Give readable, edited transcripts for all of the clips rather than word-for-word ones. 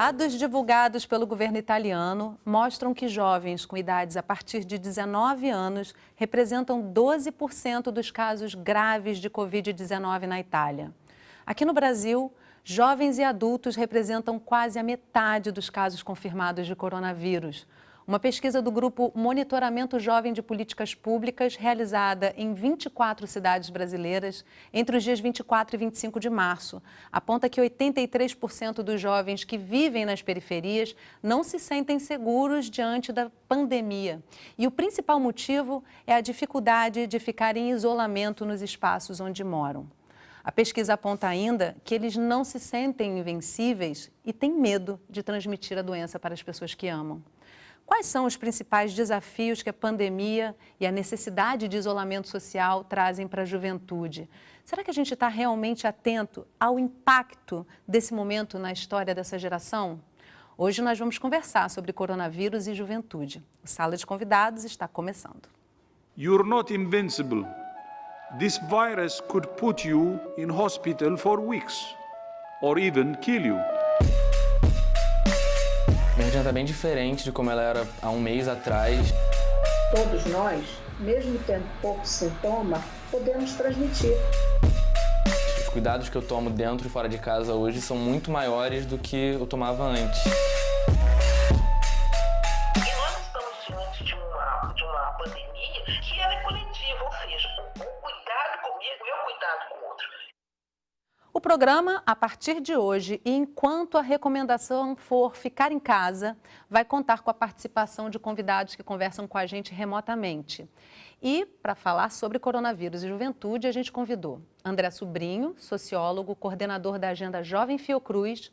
Dados divulgados pelo governo italiano mostram que jovens com idades a partir de 19 anos representam 12% dos casos graves de Covid-19 na Itália. Aqui no Brasil, jovens e adultos representam quase a metade dos casos confirmados de coronavírus. Uma pesquisa do grupo Monitoramento Jovem de Políticas Públicas, realizada em 24 cidades brasileiras, entre os dias 24 e 25 de março, aponta que 83% dos jovens que vivem nas periferias não se sentem seguros diante da pandemia. E o principal motivo é a dificuldade de ficar em isolamento nos espaços onde moram. A pesquisa aponta ainda que eles não se sentem invencíveis e têm medo de transmitir a doença para as pessoas que amam. Quais são os principais desafios que a pandemia e a necessidade de isolamento social trazem para a juventude? Será que a gente está realmente atento ao impacto desse momento na história dessa geração? Hoje nós vamos conversar sobre coronavírus e juventude. O Sala de Convidados está começando. You're not invincible. This virus could put you in hospital for weeks or even kill you. Minha rotina está bem diferente de como ela era há um mês atrás. Todos nós, mesmo tendo pouco sintoma, podemos transmitir. Os cuidados que eu tomo dentro e fora de casa hoje são muito maiores do que eu tomava antes. E nós estamos diante de uma pandemia que ela é coletiva, ou seja, o cuidado comigo é o cuidado com o outro. O programa, a partir de hoje, e enquanto a recomendação for ficar em casa, vai contar com a participação de convidados que conversam com a gente remotamente. E, para falar sobre coronavírus e juventude, a gente convidou André Sobrinho, sociólogo, coordenador da Agenda Jovem Fiocruz,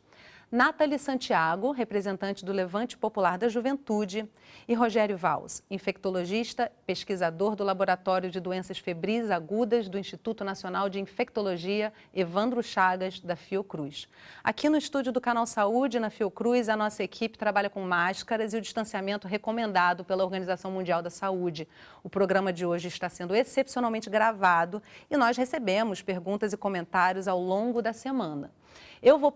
Nathalie Santiago, representante do Levante Popular da Juventude, e Rogério Valls, infectologista, pesquisador do Laboratório de Doenças Febris Agudas do Instituto Nacional de Infectologia Evandro Chagas, da Fiocruz. Aqui no estúdio do Canal Saúde, na Fiocruz, a nossa equipe trabalha com máscaras e o distanciamento recomendado pela Organização Mundial da Saúde. O programa de hoje está sendo excepcionalmente gravado e nós recebemos perguntas e comentários ao longo da semana. Eu vou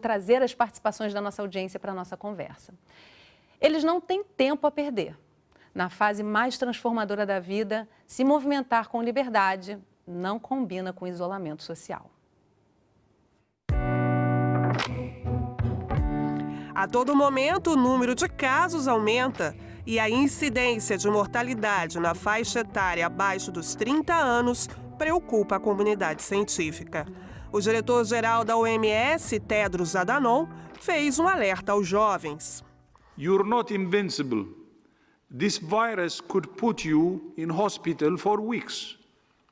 trazer as participações da nossa audiência para a nossa conversa. Eles não têm tempo a perder. Na fase mais transformadora da vida, se movimentar com liberdade não combina com isolamento social. A todo momento, o número de casos aumenta e a incidência de mortalidade na faixa etária abaixo dos 30 anos preocupa a comunidade científica. O diretor-geral da OMS, Tedros Adhanom, fez um alerta aos jovens. You're not invincible. This virus could put you in hospital for weeks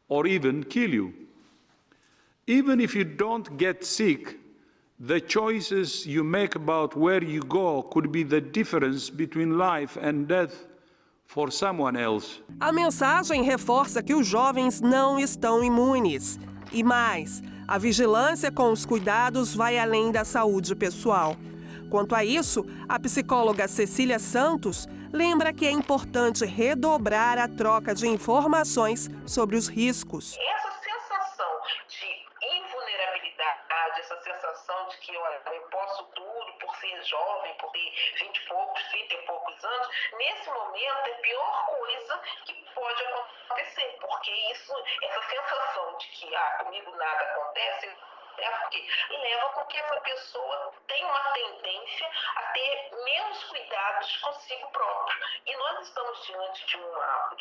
or even kill you. Even if you don't get sick, the choices you make about where you go could be the difference between life and death for someone else. A mensagem reforça que os jovens não estão imunes. E mais, a vigilância com os cuidados vai além da saúde pessoal. Quanto a isso, a psicóloga Cecília Santos lembra que é importante redobrar a troca de informações sobre os riscos. Essa sensação de invulnerabilidade, essa sensação de que eu posso tudo por ser jovem, por ter 20 e poucos, 30 e poucos anos, nesse momento é a pior coisa que pode acontecer, porque essa sensação de que comigo nada acontece, porque leva com que essa pessoa tenha uma tendência a ter menos cuidados consigo próprio. E nós estamos diante de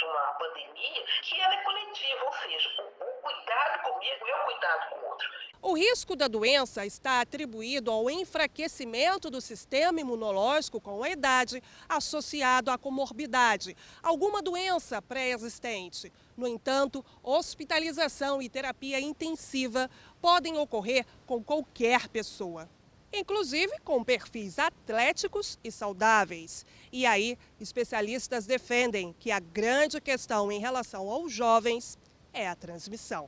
uma pandemia que ela é coletiva, ou seja, o cuidado comigo é o cuidado com o outro. O risco da doença está atribuído ao enfraquecimento do sistema imunológico com a idade, associado à comorbidade, alguma doença pré-existente. No entanto, hospitalização e terapia intensiva podem ocorrer com qualquer pessoa, inclusive com perfis atléticos e saudáveis. E aí, especialistas defendem que a grande questão em relação aos jovens é a transmissão.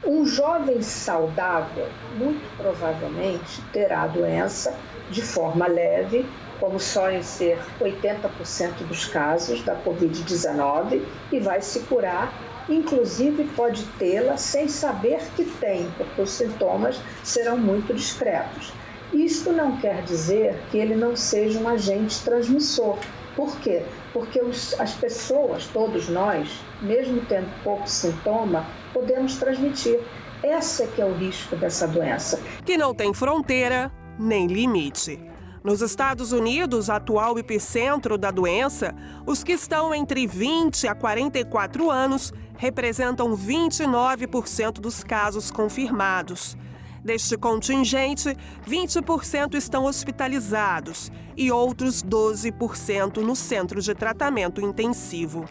Um jovem saudável, muito provavelmente, terá a doença de forma leve, como solem ser 80% dos casos da Covid-19, e vai se curar, inclusive pode tê-la sem saber que tem, porque os sintomas serão muito discretos. Isto não quer dizer que ele não seja um agente transmissor. Por quê? Porque as pessoas, todos nós, mesmo tendo pouco sintoma, podemos transmitir. Esse é que é o risco dessa doença. Que não tem fronteira nem limite. Nos Estados Unidos, atual epicentro da doença, os que estão entre 20 a 44 anos representam 29% dos casos confirmados. Deste contingente, 20% estão hospitalizados e outros 12% no centro de tratamento intensivo.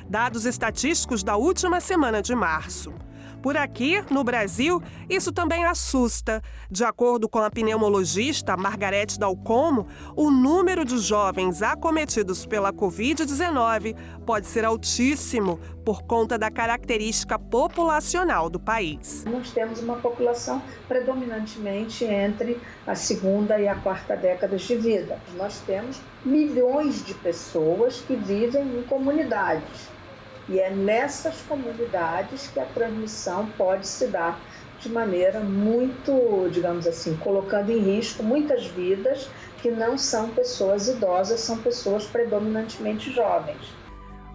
Dados estatísticos da última semana de março. Por aqui, no Brasil, isso também assusta. De acordo com a pneumologista Margarete Dalcomo, o número de jovens acometidos pela Covid-19 pode ser altíssimo por conta da característica populacional do país. Nós temos uma população predominantemente entre a segunda e a quarta décadas de vida. Nós temos milhões de pessoas que vivem em comunidades. E é nessas comunidades que a transmissão pode se dar de maneira muito, digamos assim, colocando em risco muitas vidas que não são pessoas idosas, são pessoas predominantemente jovens.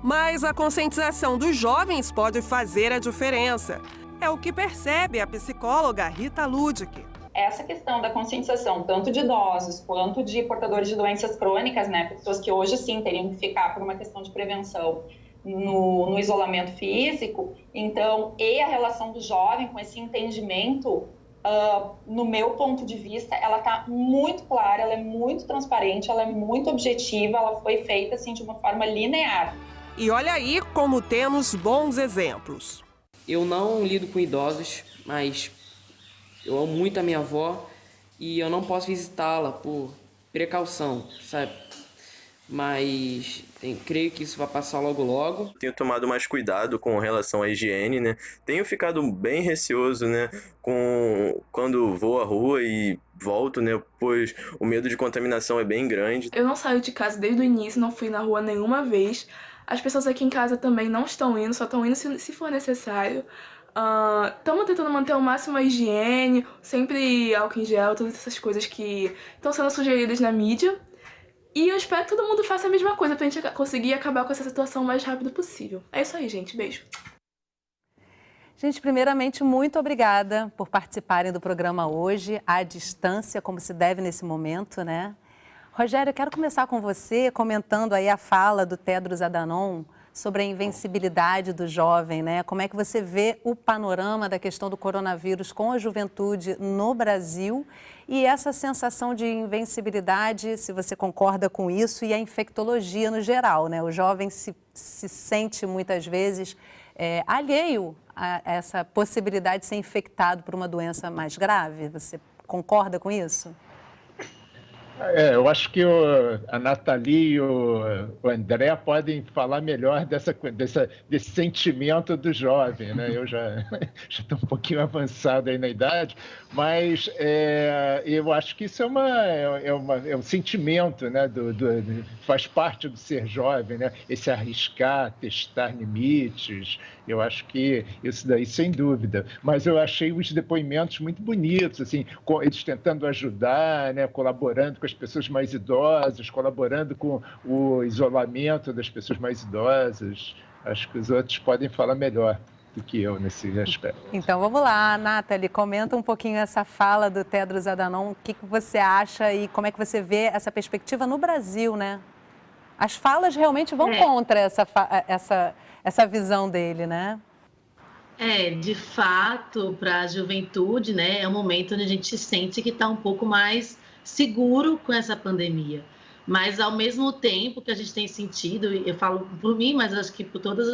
Mas a conscientização dos jovens pode fazer a diferença. É o que percebe a psicóloga Rita Ludick. Essa questão da conscientização, tanto de idosos quanto de portadores de doenças crônicas, né, pessoas que hoje sim teriam que ficar por uma questão de prevenção, no isolamento físico, então, e a relação do jovem com esse entendimento, no meu ponto de vista, ela está muito clara, ela é muito transparente, ela é muito objetiva, ela foi feita assim de uma forma linear. E olha aí como temos bons exemplos. Eu não lido com idosos, mas eu amo muito a minha avó e eu não posso visitá-la por precaução, sabe? Mas creio que isso vai passar logo logo. Tenho tomado mais cuidado com relação à higiene, né? Tenho ficado bem receoso, né? Quando vou à rua e volto, né? Pois o medo de contaminação é bem grande. Eu não saio de casa desde o início, não fui na rua nenhuma vez. As pessoas aqui em casa também não estão indo, só estão indo se for necessário. Estamos tentando manter ao máximo a higiene, sempre álcool em gel, todas essas coisas que estão sendo sugeridas na mídia. E eu espero que todo mundo faça a mesma coisa pra gente conseguir acabar com essa situação o mais rápido possível. É isso aí, gente. Beijo. Gente, primeiramente, muito obrigada por participarem do programa hoje, à distância, como se deve nesse momento, né? Rogério, eu quero começar com você comentando aí a fala do Tedros Adhanom sobre a invencibilidade do jovem, né? Como é que você vê o panorama da questão do coronavírus com a juventude no Brasil e essa sensação de invencibilidade, se você concorda com isso, e a infectologia no geral, né? O jovem se sente muitas vezes alheio a essa possibilidade de ser infectado por uma doença mais grave. Você concorda com isso? Eu acho que a Nathalie e o André podem falar melhor desse sentimento do jovem, né? Eu já estou um pouquinho avançado aí na idade, mas eu acho que isso é um sentimento, né? Faz parte do ser jovem, né? Esse arriscar, testar limites. Eu acho que isso daí, sem dúvida. Mas eu achei os depoimentos muito bonitos, assim, eles tentando ajudar, né? Colaborando com as pessoas mais idosas, colaborando com o isolamento das pessoas mais idosas. Acho que os outros podem falar melhor do que eu nesse aspecto. Então vamos lá, Nathalie, comenta um pouquinho essa fala do Tedros Adhanom, o que você acha e como é que você vê essa perspectiva no Brasil, né? As falas realmente vão contra essa visão dele, né? De fato, para a juventude, né, é um momento onde a gente sente que está um pouco mais seguro com essa pandemia. Mas, ao mesmo tempo que a gente tem sentido, eu falo por mim, mas acho que por todas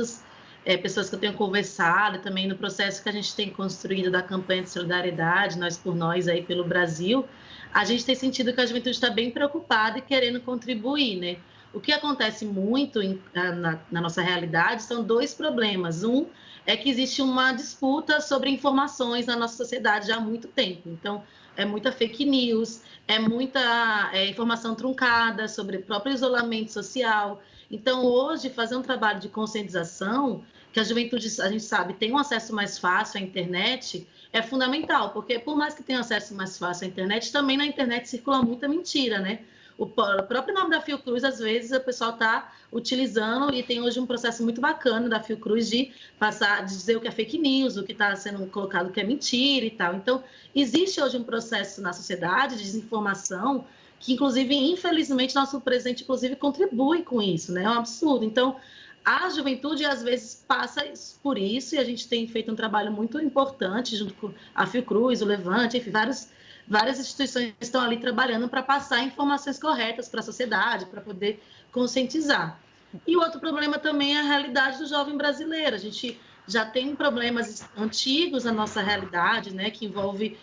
as pessoas que eu tenho conversado, também no processo que a gente tem construído da campanha de solidariedade, Nós por Nós, aí pelo Brasil, a gente tem sentido que a juventude está bem preocupada e querendo contribuir, né? O que acontece muito na nossa realidade são dois problemas. Um é que existe uma disputa sobre informações na nossa sociedade já há muito tempo. Então, é muita fake news, é muita informação truncada sobre o próprio isolamento social. Então, hoje, fazer um trabalho de conscientização, que a juventude, a gente sabe, tem um acesso mais fácil à internet, é fundamental, porque por mais que tenha acesso mais fácil à internet, também na internet circula muita mentira, né? O próprio nome da Fiocruz, às vezes, o pessoal está utilizando e tem hoje um processo muito bacana da Fiocruz de passar, de dizer o que é fake news, o que está sendo colocado que é mentira e tal. Então, existe hoje um processo na sociedade de desinformação que, inclusive, infelizmente, nosso presidente, inclusive, contribui com isso, né? É um absurdo. Então, a juventude, às vezes, passa por isso e a gente tem feito um trabalho muito importante junto com a Fiocruz, o Levante, enfim, várias instituições estão ali trabalhando para passar informações corretas para a sociedade, para poder conscientizar. E o outro problema também é a realidade do jovem brasileiro. A gente já tem problemas antigos na nossa realidade, né, que envolve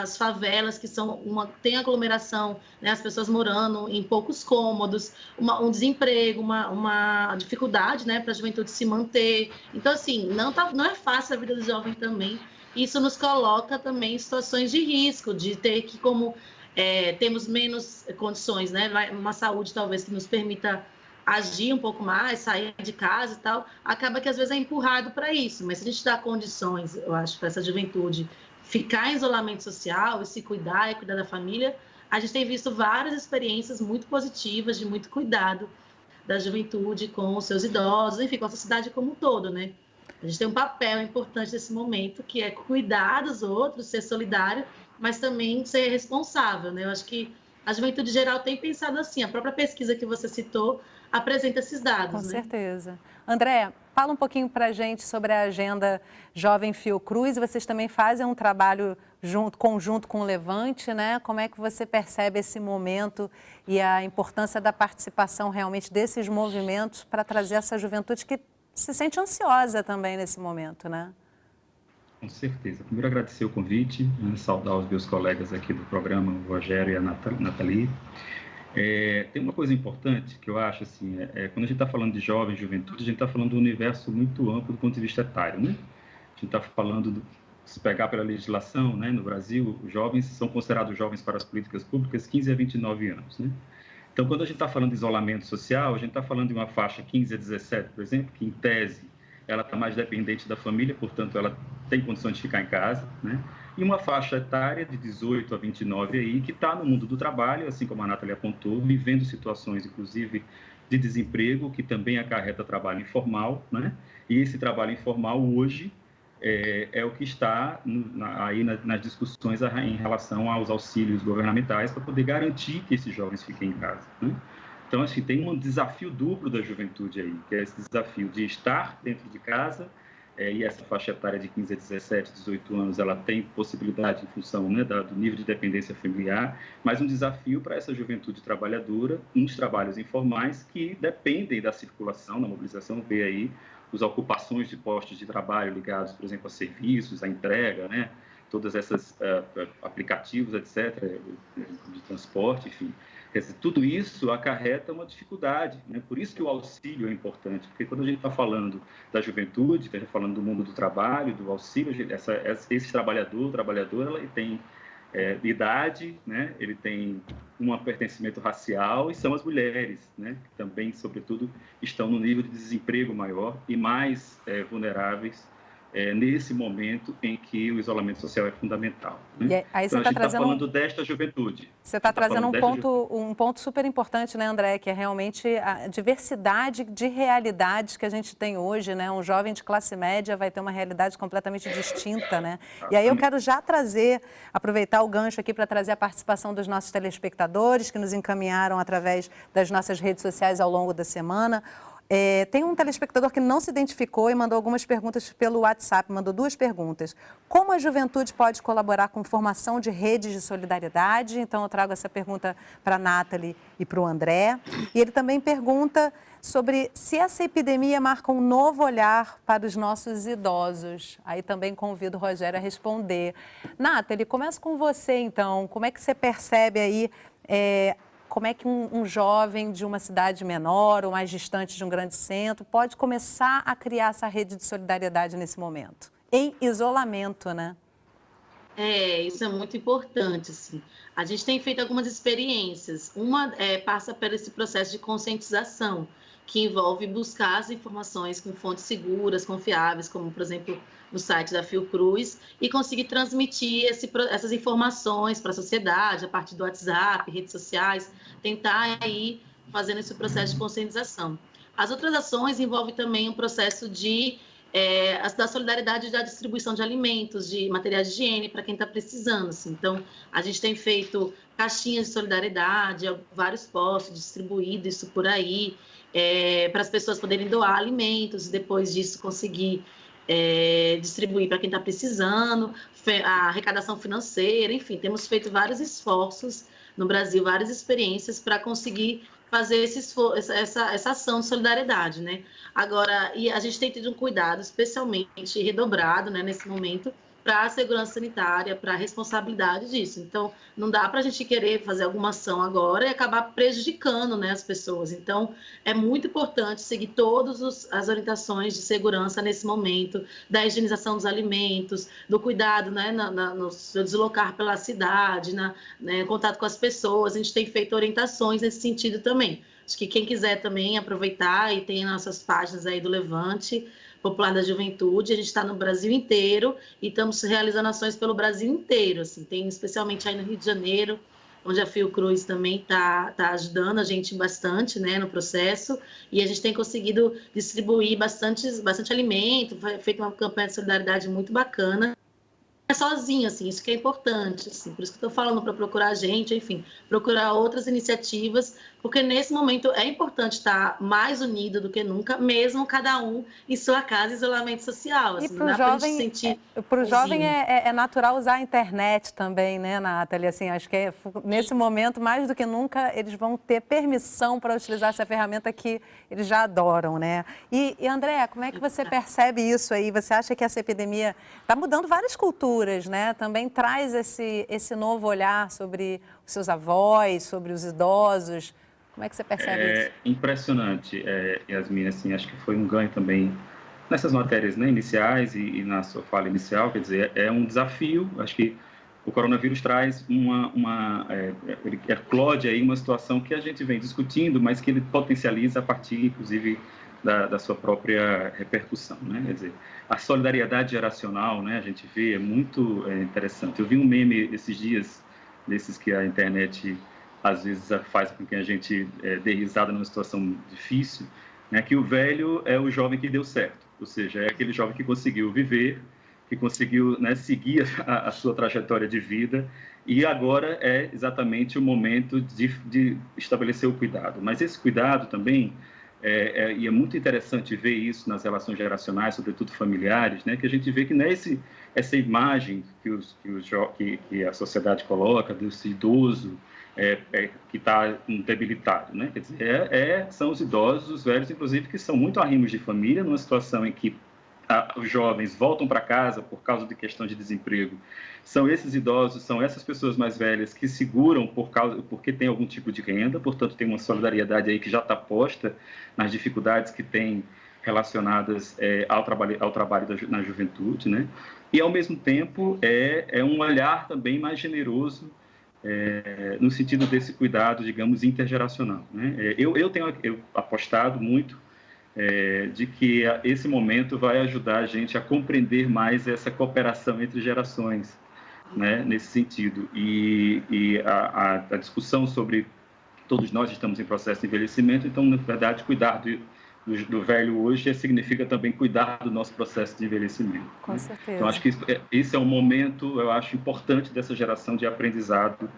as favelas, que tem aglomeração, né, as pessoas morando em poucos cômodos, um desemprego, uma dificuldade, né, para a juventude se manter. Então, assim, não é fácil a vida do jovem também. Isso nos coloca também em situações de risco, de ter que, temos menos condições, né? Uma saúde talvez que nos permita agir um pouco mais, sair de casa e tal, acaba que às vezes é empurrado para isso. Mas se a gente dá condições, eu acho, para essa juventude ficar em isolamento social e se cuidar e cuidar da família, a gente tem visto várias experiências muito positivas de muito cuidado da juventude com os seus idosos, enfim, com a sociedade como um todo, né? A gente tem um papel importante nesse momento, que é cuidar dos outros, ser solidário, mas também ser responsável, né? Eu acho que a juventude geral tem pensado assim. A própria pesquisa que você citou apresenta esses dados, Com né? certeza. André, fala um pouquinho para a gente sobre a agenda Jovem Fiocruz. Vocês também fazem um trabalho conjunto com o Levante, né? Como é que você percebe esse momento e a importância da participação realmente desses movimentos para trazer essa juventude que se sente ansiosa também nesse momento, né? Com certeza. Primeiro, agradecer o convite, saudar os meus colegas aqui do programa, o Rogério e a Nathalie. Tem uma coisa importante que eu acho, assim, quando a gente está falando de jovem, juventude, a gente está falando de um universo muito amplo do ponto de vista etário, né? A gente está falando, se pegar pela legislação, né, no Brasil, os jovens são considerados jovens para as políticas públicas 15 a 29 anos, né? Então, quando a gente está falando de isolamento social, a gente está falando de uma faixa 15 a 17, por exemplo, que, em tese, ela está mais dependente da família, portanto, ela tem condição de ficar em casa, né? E uma faixa etária de 18 a 29 aí, que está no mundo do trabalho, assim como a Nathalie apontou, vivendo situações, inclusive, de desemprego, que também acarreta trabalho informal, né? E esse trabalho informal, hoje, é o que está aí nas discussões em relação aos auxílios governamentais para poder garantir que esses jovens fiquem em casa, né? Então, assim, tem um desafio duplo da juventude aí, que é esse desafio de estar dentro de casa, e essa faixa etária de 15 a 17, 18 anos, ela tem possibilidade em função, né, do nível de dependência familiar, mas um desafio para essa juventude trabalhadora, nos trabalhos informais, que dependem da circulação, da mobilização, vê aí as ocupações de postos de trabalho ligados, por exemplo, a serviços, a entrega, né, todas essas aplicativos, etc., de transporte, enfim. Tudo isso acarreta uma dificuldade, né? Por isso que o auxílio é importante, porque quando a gente está falando da juventude, está falando do mundo do trabalho, do auxílio, esse trabalhadora, ele tem idade, né? Ele tem um pertencimento racial, e são as mulheres, né? Que também, sobretudo, estão no nível de desemprego maior e mais vulneráveis nesse momento em que o isolamento social é fundamental, né? E aí então, você a gente está falando desta juventude. Você está trazendo um ponto super importante, né, André, que é realmente a diversidade de realidades que a gente tem hoje, né? Um jovem de classe média vai ter uma realidade completamente distinta, né? E aí eu quero já aproveitar o gancho aqui para trazer a participação dos nossos telespectadores que nos encaminharam através das nossas redes sociais ao longo da semana. Tem um telespectador que não se identificou e mandou algumas perguntas pelo WhatsApp, mandou 2 perguntas. Como a juventude pode colaborar com formação de redes de solidariedade? Então, eu trago essa pergunta para a Nathalie e para o André. E ele também pergunta sobre se essa epidemia marca um novo olhar para os nossos idosos. Aí também convido o Rogério a responder. Nathalie, começo com você, então. Como é que você percebe aí como é que um jovem de uma cidade menor ou mais distante de um grande centro pode começar a criar essa rede de solidariedade nesse momento? Em isolamento, né? Isso é muito importante, assim. A gente tem feito algumas experiências. Uma passa por esse processo de conscientização, que envolve buscar as informações com fontes seguras, confiáveis, como, por exemplo, no site da Fiocruz, e conseguir transmitir essas informações para a sociedade, a partir do WhatsApp, redes sociais, tentar aí fazendo esse processo de conscientização. As outras ações envolvem também um processo da solidariedade da distribuição de alimentos, de materiais de higiene para quem está precisando. Assim. Então, a gente tem feito caixinhas de solidariedade, vários postos distribuídos isso por aí, para as pessoas poderem doar alimentos e depois disso conseguir distribuir para quem está precisando, a arrecadação financeira, enfim, temos feito vários esforços no Brasil, várias experiências para conseguir fazer essa ação de solidariedade, né? Agora, e a gente tem tido um cuidado especialmente redobrado, né, nesse momento, para a segurança sanitária, para a responsabilidade disso. Então, não dá para a gente querer fazer alguma ação agora e acabar prejudicando, né, as pessoas. Então, é muito importante seguir todas as orientações de segurança nesse momento, da higienização dos alimentos, do cuidado, né, no seu deslocar pela cidade, contato com as pessoas. A gente tem feito orientações nesse sentido também. Acho que quem quiser também aproveitar, e tem nossas páginas aí do Levante Popular da Juventude, a gente está no Brasil inteiro e estamos realizando ações pelo Brasil inteiro, assim, tem especialmente aí no Rio de Janeiro, onde a Fiocruz também tá ajudando a gente bastante, né, no processo, e a gente tem conseguido distribuir bastante alimento, feito uma campanha de solidariedade muito bacana, sozinho, assim, isso que é importante, assim, por isso que eu estou falando para procurar a gente, enfim, procurar outras iniciativas, porque nesse momento é importante estar mais unido do que nunca, mesmo cada um em sua casa, isolamento social. Assim, e para o jovem é natural usar a internet também, né, Nathalie? Assim, acho que nesse momento, mais do que nunca, eles vão ter permissão para utilizar essa ferramenta que eles já adoram, né? E André, como é que você percebe isso aí? Você acha que essa epidemia está mudando várias culturas, né? Também traz esse novo olhar sobre os seus avós, sobre os idosos. Como é que você percebe isso? Impressionante, Yasmin, assim, acho que foi um ganho também nessas matérias, né, iniciais e na sua fala inicial, quer dizer, é um desafio, acho que o coronavírus traz ele eclode aí uma situação que a gente vem discutindo, mas que ele potencializa a partir, inclusive, da sua própria repercussão, né, quer dizer, a solidariedade geracional, né, a gente vê, é muito interessante. Eu vi um meme esses dias, desses que a internet às vezes faz com que a gente dê risada numa situação difícil, né, que o velho é o jovem que deu certo, ou seja, é aquele jovem que conseguiu viver, que conseguiu, né, seguir a sua trajetória de vida, e agora é exatamente o momento de estabelecer o cuidado. Mas esse cuidado também, e é muito interessante ver isso nas relações geracionais, sobretudo familiares, né, que a gente vê que nessa imagem que a sociedade coloca desse idoso, que está debilitado, né? Quer dizer, são os idosos, os velhos, inclusive, que são muito arrimos de família, numa situação em que os jovens voltam para casa por causa de questão de desemprego. São esses idosos, são essas pessoas mais velhas que seguram porque tem algum tipo de renda, portanto, tem uma solidariedade aí que já está posta nas dificuldades que tem relacionadas ao trabalho na juventude, né? E, ao mesmo tempo, é um olhar também mais generoso no sentido desse cuidado, digamos, intergeracional, né? Eu tenho apostado muito de que esse momento vai ajudar a gente a compreender mais essa cooperação entre gerações, né, nesse sentido. E a discussão sobre todos nós estamos em processo de envelhecimento, então, na verdade, cuidar do velho hoje significa também cuidar do nosso processo de envelhecimento. Com né? certeza. Então, acho que esse é um momento, eu acho, importante dessa geração de aprendizado,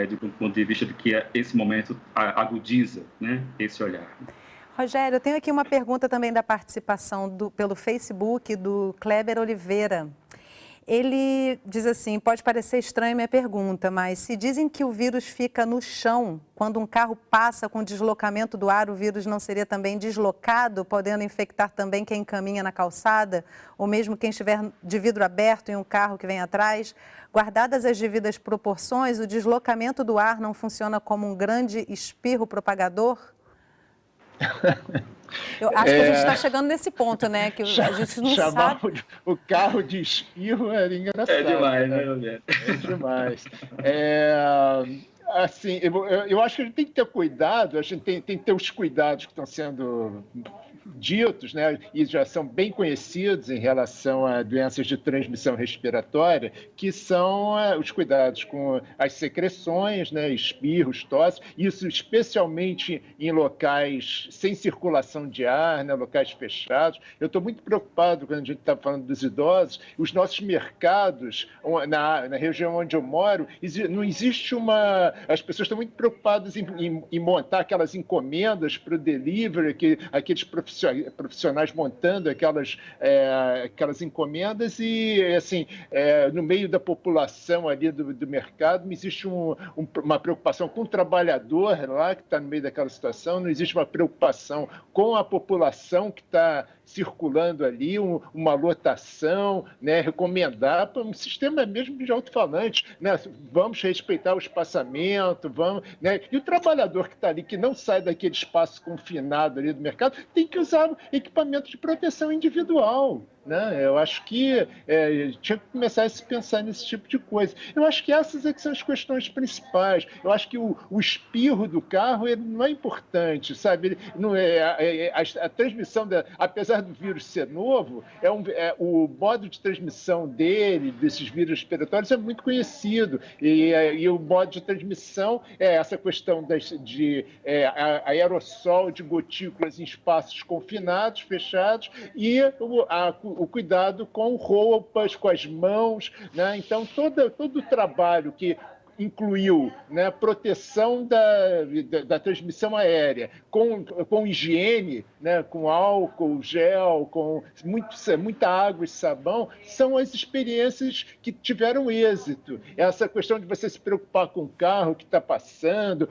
do ponto de vista de que esse momento agudiza, né, esse olhar. Rogério, eu tenho aqui uma pergunta também da participação pelo Facebook do Kleber Oliveira. Ele diz assim, pode parecer estranha minha pergunta, mas se dizem que o vírus fica no chão, quando um carro passa com deslocamento do ar, o vírus não seria também deslocado, podendo infectar também quem caminha na calçada, ou mesmo quem estiver de vidro aberto em um carro que vem atrás? Guardadas as devidas proporções, o deslocamento do ar não funciona como um grande espirro propagador? Eu acho que a gente está chegando nesse ponto, né? Que a gente não sabe. O carro de espirro era engraçado. É demais, né, Roberto? É demais. Assim, eu acho que a gente tem que ter cuidado, a gente tem que ter os cuidados que estão sendo ditos, né, e já são bem conhecidos em relação a doenças de transmissão respiratória, que são os cuidados com as secreções, né, espirros, tosse, isso especialmente em locais sem circulação de ar, né, locais fechados. Eu estou muito preocupado quando a gente está falando dos idosos, os nossos mercados, na região onde eu moro, não existe as pessoas estão muito preocupadas em montar aquelas encomendas para o delivery, aqueles profissionais montando aquelas encomendas e, assim, no meio da população ali do mercado, não existe uma preocupação com o trabalhador lá que está no meio daquela situação, não existe uma preocupação com a população que está circulando ali, uma lotação, né, recomendar para um sistema mesmo de alto-falante, né, vamos respeitar o espaçamento, vamos, né, e o trabalhador que está ali, que não sai daquele espaço confinado ali do mercado, tem que usar equipamento de proteção individual, né? Eu acho que tinha que começar a se pensar nesse tipo de coisa. Eu acho que essas é que são as questões principais. Eu acho que o espirro do carro ele não é importante, sabe? Ele não a transmissão, apesar do vírus ser novo, o modo de transmissão desses vírus respiratórios é muito conhecido. E o modo de transmissão é essa questão de aerossol de gotículas em espaços confinados, fechados, e o cuidado com roupas, com as mãos, né? Então, todo o trabalho que incluiu, né, proteção da transmissão aérea, com higiene, né, com álcool, gel, com muita água e sabão, são as experiências que tiveram êxito. Essa questão de você se preocupar com o carro que está passando,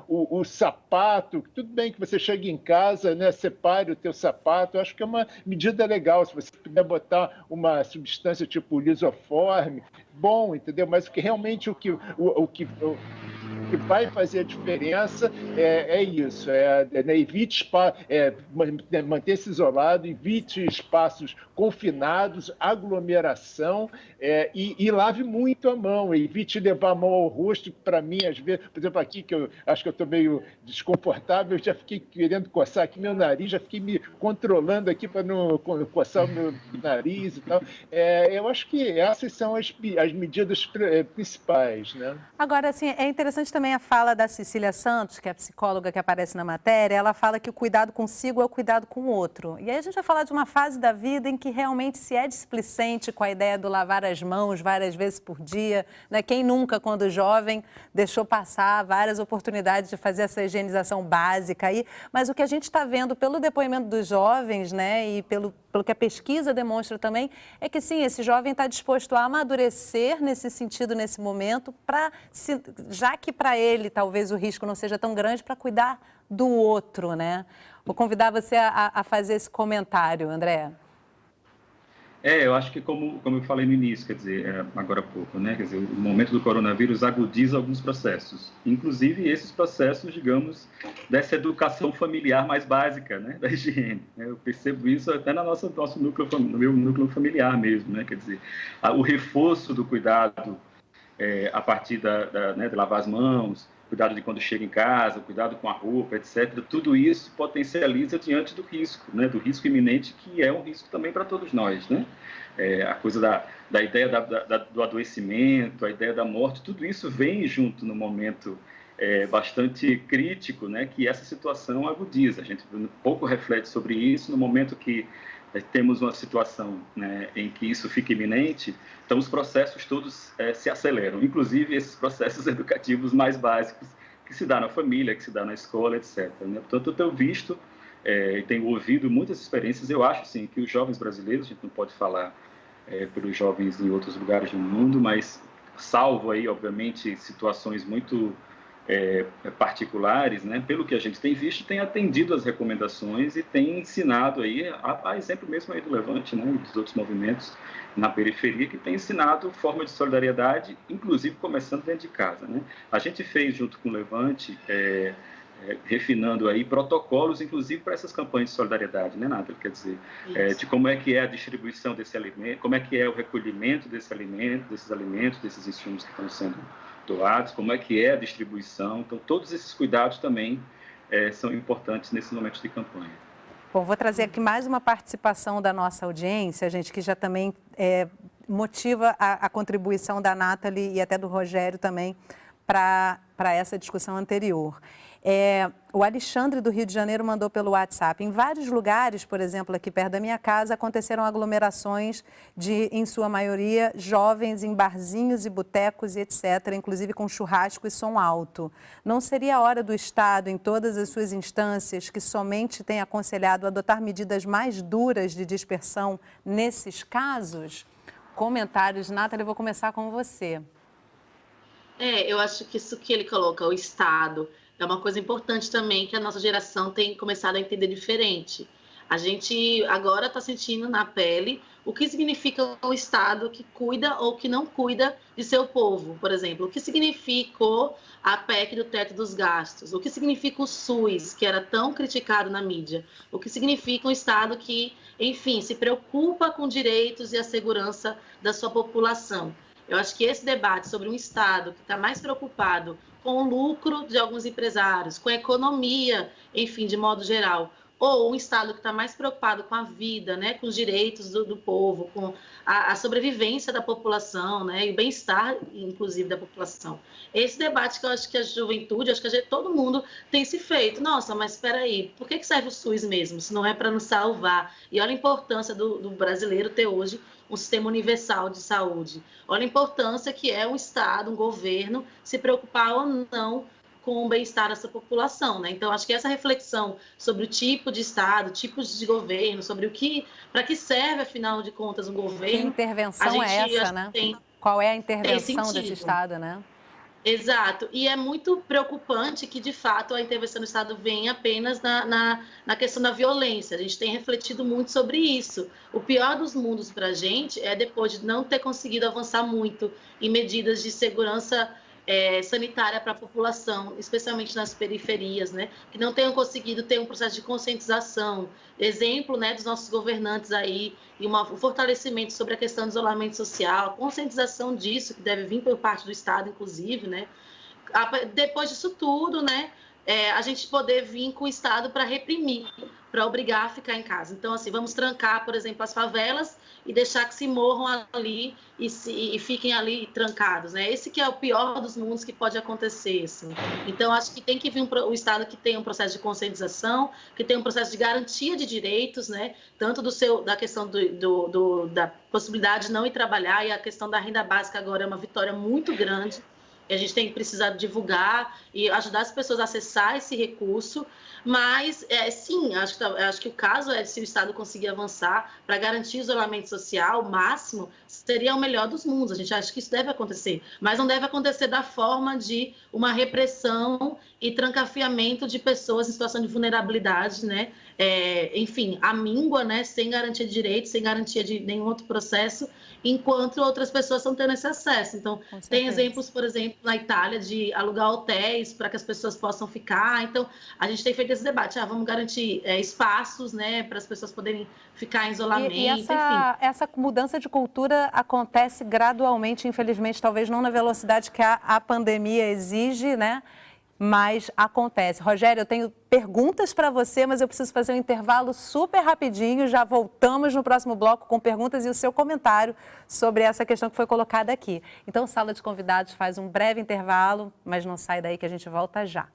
o sapato, tudo bem que você chegue em casa, né, separe o teu sapato, eu acho que é uma medida legal, se você puder botar uma substância tipo lisoforme, bom, entendeu? Mas realmente o que vai fazer a diferença é isso, né? Evite manter-se isolado, evite espaços confinados, aglomeração, e lave muito a mão, evite levar a mão ao rosto, para mim, às vezes, por exemplo, aqui, que eu acho que eu estou meio desconfortável, eu já fiquei querendo coçar aqui meu nariz, já fiquei me controlando aqui para não coçar o meu nariz e tal. Eu acho que essas são as medidas principais, né? Agora, assim, é interessante também a fala da Cecília Santos, que é a psicóloga que aparece na matéria. Ela fala que o cuidado consigo é o cuidado com o outro. E aí a gente vai falar de uma fase da vida em que realmente se é displicente com a ideia do lavar as mãos várias vezes por dia, né? Quem nunca, quando jovem, deixou passar várias oportunidades de fazer essa higienização básica aí. Mas o que a gente está vendo pelo depoimento dos jovens, né, e pelo que a pesquisa demonstra também, é que sim, esse jovem está disposto a amadurecer nesse sentido, nesse momento, já que para ele talvez o risco não seja tão grande, para cuidar do outro, né? Vou convidar você a fazer esse comentário, André. Eu acho que como eu falei no início, quer dizer, agora há pouco, né? Quer dizer, o momento do coronavírus agudiza alguns processos, inclusive esses processos, digamos, dessa educação familiar mais básica, né? Da higiene. Né? Eu percebo isso até no meu núcleo familiar mesmo, né? Quer dizer, o reforço do cuidado a partir né, de lavar as mãos, cuidado de quando chega em casa, cuidado com a roupa, etc. Tudo isso potencializa diante do risco, né? Do risco iminente, que é um risco também para todos nós, né? A coisa da ideia do adoecimento, a ideia da morte, tudo isso vem junto no momento bastante crítico, né? Que essa situação agudiza. A gente pouco reflete sobre isso no momento que temos uma situação, né, em que isso fica iminente, então os processos todos se aceleram, inclusive esses processos educativos mais básicos que se dá na família, que se dá na escola, etc. Né? Portanto, eu tenho visto e tenho ouvido muitas experiências. Eu acho, sim, que os jovens brasileiros, a gente não pode falar pelos jovens em outros lugares do mundo, mas salvo aí, obviamente, situações muito particulares, né? Pelo que a gente tem visto, tem atendido às recomendações e tem ensinado aí, a exemplo mesmo aí do Levante, né? E dos outros movimentos na periferia, que tem ensinado forma de solidariedade, inclusive começando dentro de casa, né? A gente fez, junto com o Levante, refinando aí protocolos, inclusive para essas campanhas de solidariedade, né, Nathalie? Quer dizer, de como é que é a distribuição desse alimento, como é que é o recolhimento desses alimentos, desses insumos que estão sendo doados, como é que é a distribuição. Então, todos esses cuidados também são importantes nesse momento de campanha. Bom, vou trazer aqui mais uma participação da nossa audiência, gente, que já também motiva a contribuição da Nathalie e até do Rogério também para essa discussão anterior. O Alexandre, do Rio de Janeiro, mandou pelo WhatsApp. Em vários lugares, por exemplo, aqui perto da minha casa, aconteceram aglomerações de, em sua maioria, jovens em barzinhos e botecos e etc., inclusive com churrasco e som alto. Não seria a hora do Estado, em todas as suas instâncias, que somente tem aconselhado adotar medidas mais duras de dispersão nesses casos? Comentários, Nathalie, eu vou começar com você. Eu acho que isso que ele coloca, o Estado, é uma coisa importante também que a nossa geração tem começado a entender diferente. A gente agora está sentindo na pele o que significa o Estado que cuida ou que não cuida de seu povo, por exemplo. O que significou a PEC do teto dos gastos? O que significa o SUS, que era tão criticado na mídia? O que significa um Estado que, enfim, se preocupa com direitos e a segurança da sua população? Eu acho que esse debate sobre um Estado que está mais preocupado com o lucro de alguns empresários, com a economia, enfim, de modo geral, ou um Estado que está mais preocupado com a vida, né, com os direitos do povo, com a sobrevivência da população, né, e o bem-estar, inclusive, da população. Esse debate que eu acho que a juventude, acho que todo mundo tem se feito. Nossa, mas espera aí, por que serve o SUS mesmo, se não é para nos salvar? E olha a importância do brasileiro ter hoje um sistema universal de saúde. Olha a importância que é um Estado, um governo, se preocupar ou não com o bem-estar dessa população, né? Então, acho que essa reflexão sobre o tipo de Estado, tipos de governo, sobre para que serve, afinal de contas, um governo... Que intervenção é essa, né? Qual é a intervenção desse Estado, né? Exato, e é muito preocupante que, de fato, a intervenção do Estado venha apenas na questão da violência. A gente tem refletido muito sobre isso. O pior dos mundos para a gente é depois de não ter conseguido avançar muito em medidas de segurança sanitária para a população, especialmente nas periferias, né, que não tenham conseguido ter um processo de conscientização, exemplo, né, dos nossos governantes aí, e um fortalecimento sobre a questão do isolamento social, conscientização disso, que deve vir por parte do Estado, inclusive, né, depois disso tudo, né, a gente poder vir com o Estado para reprimir, para obrigar a ficar em casa. Então, assim, vamos trancar, por exemplo, as favelas e deixar que se morram ali e fiquem ali trancados, né? Esse que é o pior dos mundos que pode acontecer, assim. Então, acho que tem que vir o Estado que tenha um processo de conscientização, que tenha um processo de garantia de direitos, né? Tanto da questão da possibilidade de não ir trabalhar, e a questão da renda básica agora é uma vitória muito grande. E a gente tem precisado divulgar e ajudar as pessoas a acessar esse recurso, mas, sim, acho que o caso é se o Estado conseguir avançar para garantir o isolamento social máximo, seria o melhor dos mundos. A gente acha que isso deve acontecer, mas não deve acontecer da forma de uma repressão e trancafiamento de pessoas em situação de vulnerabilidade, né? Enfim, a míngua, né? Sem garantia de direitos, sem garantia de nenhum outro processo, enquanto outras pessoas estão tendo esse acesso. Então, tem exemplos, por exemplo, na Itália, de alugar hotéis para que as pessoas possam ficar. Então, a gente tem feito esse debate. Vamos garantir espaços, né, para as pessoas poderem ficar em isolamento, e essa mudança de cultura acontece gradualmente, infelizmente, talvez não na velocidade que a pandemia exige, né? Mas acontece. Rogério, eu tenho perguntas para você, mas eu preciso fazer um intervalo super rapidinho. Já voltamos no próximo bloco com perguntas e o seu comentário sobre essa questão que foi colocada aqui. Então, Sala de Convidados faz um breve intervalo, mas não sai daí que a gente volta já.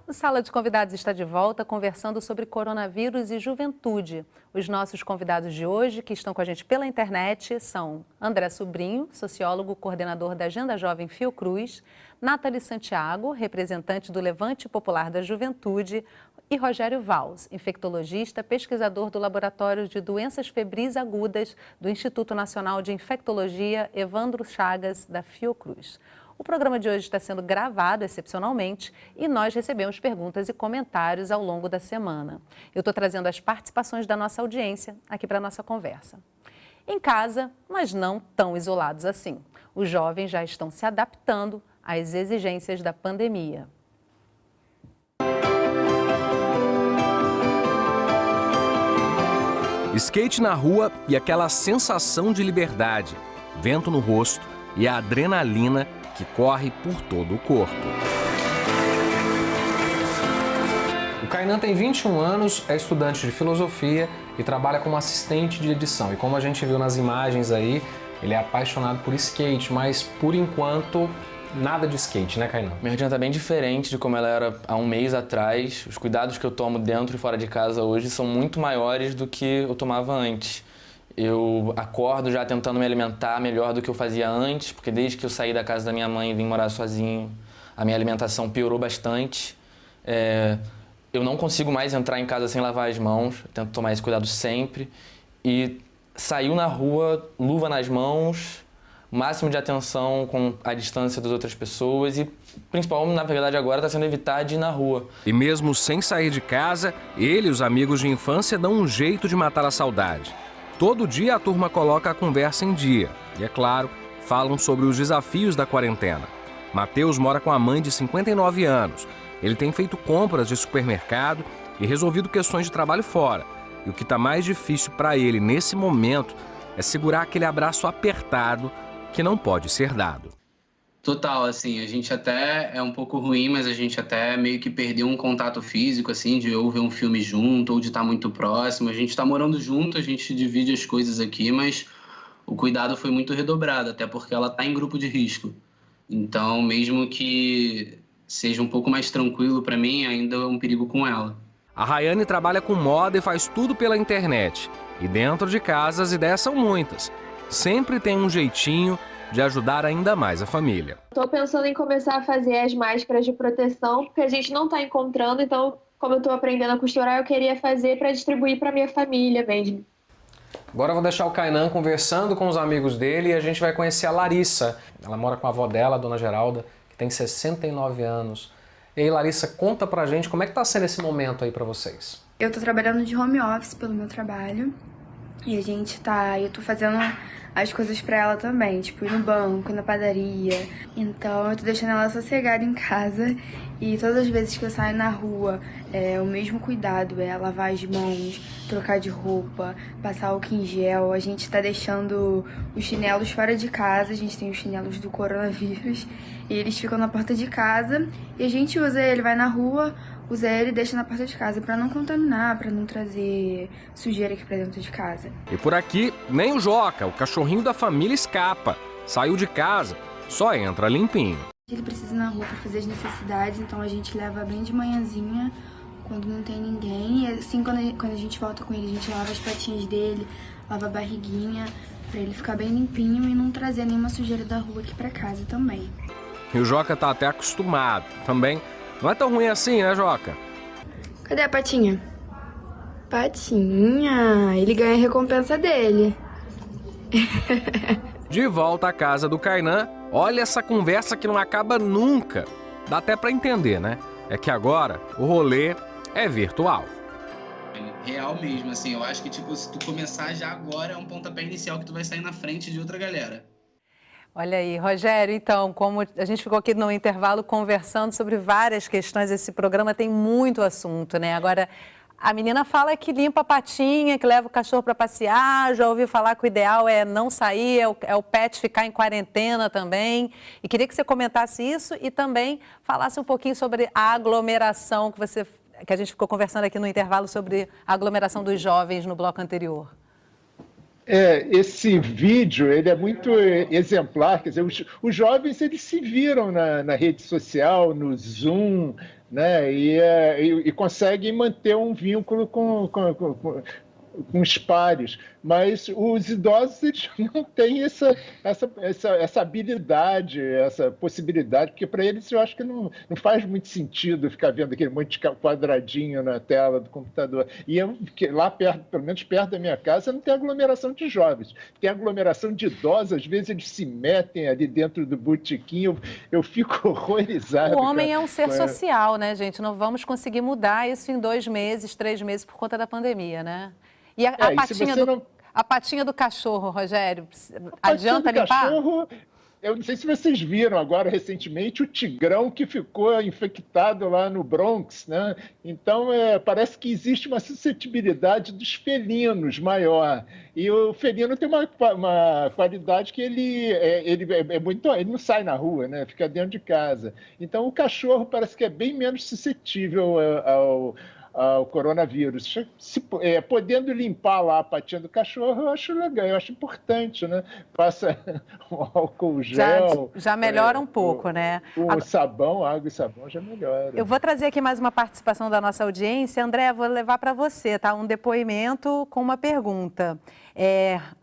O Sala de Convidados está de volta conversando sobre coronavírus e juventude. Os nossos convidados de hoje, que estão com a gente pela internet, são André Sobrinho, sociólogo, coordenador da Agenda Jovem Fiocruz, Nathalie Santiago, representante do Levante Popular da Juventude, e Rogério Valls, infectologista, pesquisador do Laboratório de Doenças Febris Agudas do Instituto Nacional de Infectologia Evandro Chagas, da Fiocruz. O programa de hoje está sendo gravado excepcionalmente e nós recebemos perguntas e comentários ao longo da semana. Eu estou trazendo as participações da nossa audiência aqui para a nossa conversa. Em casa, mas não tão isolados assim. Os jovens já estão se adaptando às exigências da pandemia. Skate na rua e aquela sensação de liberdade, vento no rosto e a adrenalina que corre por todo o corpo. O Kainan tem 21 anos, é estudante de filosofia e trabalha como assistente de edição. E como a gente viu nas imagens aí, ele é apaixonado por skate, mas por enquanto nada de skate, né, Kainan? Minha rotina tá bem diferente de como ela era há um mês atrás. Os cuidados que eu tomo dentro e fora de casa hoje são muito maiores do que eu tomava antes. Eu acordo já tentando me alimentar melhor do que eu fazia antes, porque desde que eu saí da casa da minha mãe e vim morar sozinho, a minha alimentação piorou bastante. Eu não consigo mais entrar em casa sem lavar as mãos, eu tento tomar esse cuidado sempre. E saiu na rua, luva nas mãos, máximo de atenção com a distância das outras pessoas e, principal, na verdade, agora está sendo evitar de ir na rua. E mesmo sem sair de casa, ele e os amigos de infância dão um jeito de matar a saudade. Todo dia a turma coloca a conversa em dia e, é claro, falam sobre os desafios da quarentena. Matheus mora com a mãe de 59 anos. Ele tem feito compras de supermercado e resolvido questões de trabalho fora. E o que está mais difícil para ele nesse momento é segurar aquele abraço apertado que não pode ser dado. Total, assim, a gente até é um pouco ruim, mas a gente até meio que perdeu um contato físico, assim, de ou ver um filme junto, ou de estar muito próximo. A gente está morando junto, a gente divide as coisas aqui, mas o cuidado foi muito redobrado, até porque ela está em grupo de risco. Então, mesmo que seja um pouco mais tranquilo para mim, ainda é um perigo com ela. A Rayane trabalha com moda e faz tudo pela internet. E dentro de casa as ideias são muitas. Sempre tem um jeitinho de ajudar ainda mais a família. Estou pensando em começar a fazer as máscaras de proteção, porque a gente não está encontrando, então, como eu estou aprendendo a costurar, eu queria fazer para distribuir para minha família mesmo. Agora eu vou deixar o Kainan conversando com os amigos dele e a gente vai conhecer a Larissa. Ela mora com a avó dela, a dona Geralda, que tem 69 anos. E aí, Larissa, conta pra gente como é que tá sendo esse momento aí pra vocês. Eu tô trabalhando de home office pelo meu trabalho e eu tô fazendo as coisas pra ela também, tipo ir no banco, ir na padaria. Então eu tô deixando ela sossegada em casa e todas as vezes que eu saio na rua, o mesmo cuidado, lavar as mãos, trocar de roupa, passar álcool em gel. A gente tá deixando os chinelos fora de casa, a gente tem os chinelos do coronavírus e eles ficam na porta de casa e a gente usa ele, vai na rua, usa ele e deixa na porta de casa pra não contaminar, pra não trazer sujeira aqui pra dentro de casa. E por aqui, nem o Joca, o cachorrinho da família, escapa. Saiu de casa, só entra limpinho. Ele precisa ir na rua pra fazer as necessidades, então a gente leva bem de manhãzinha, quando não tem ninguém. E assim, quando a gente volta com ele, a gente lava as patinhas dele, lava a barriguinha, pra ele ficar bem limpinho e não trazer nenhuma sujeira da rua aqui pra casa também. E o Joca tá até acostumado também. Não é tão ruim assim, né, Joca? Cadê a patinha? Patinha! Ele ganha a recompensa dele. De volta à casa do Kainan, olha essa conversa que não acaba nunca. Dá até pra entender, né? É que agora o rolê é virtual. Real mesmo, assim, eu acho que, tipo, se tu começar já agora, é um pontapé inicial que tu vai sair na frente de outra galera. Olha aí, Rogério, então, como a gente ficou aqui no intervalo conversando sobre várias questões, esse programa tem muito assunto, né? Agora, a menina fala que limpa a patinha, que leva o cachorro para passear, já ouvi falar que o ideal é não sair, é o pet ficar em quarentena também. E queria que você comentasse isso e também falasse um pouquinho sobre a aglomeração que a gente ficou conversando aqui no intervalo sobre a aglomeração dos jovens no bloco anterior. Esse vídeo ele é muito exemplar, quer dizer, os jovens eles se viram na rede social, no Zoom, né, e conseguem manter um vínculo com os pares, mas os idosos eles não têm essa habilidade, essa possibilidade, porque para eles eu acho que não faz muito sentido ficar vendo aquele monte de quadradinho na tela do computador. E lá perto, pelo menos perto da minha casa, não tem aglomeração de jovens, tem aglomeração de idosos, às vezes eles se metem ali dentro do botequim, eu fico horrorizado. O homem é um ser social, né, gente? Não vamos conseguir mudar isso em 2 meses, 3 meses por conta da pandemia, né? E a patinha do cachorro, Rogério, adianta limpar? Cachorro, eu não sei se vocês viram agora recentemente o tigrão que ficou infectado lá no Bronx, né? Então parece que existe uma suscetibilidade dos felinos maior. E o felino tem uma qualidade que ele não sai na rua, né? Fica dentro de casa. Então o cachorro parece que é bem menos suscetível ao coronavírus. Podendo limpar lá a patinha do cachorro, eu acho legal, eu acho importante, né? Passa um álcool gel. Já melhora um pouco, né? Sabão, água e sabão já melhora. Eu vou trazer aqui mais uma participação da nossa audiência. André, vou levar para você, tá? Um depoimento com uma pergunta.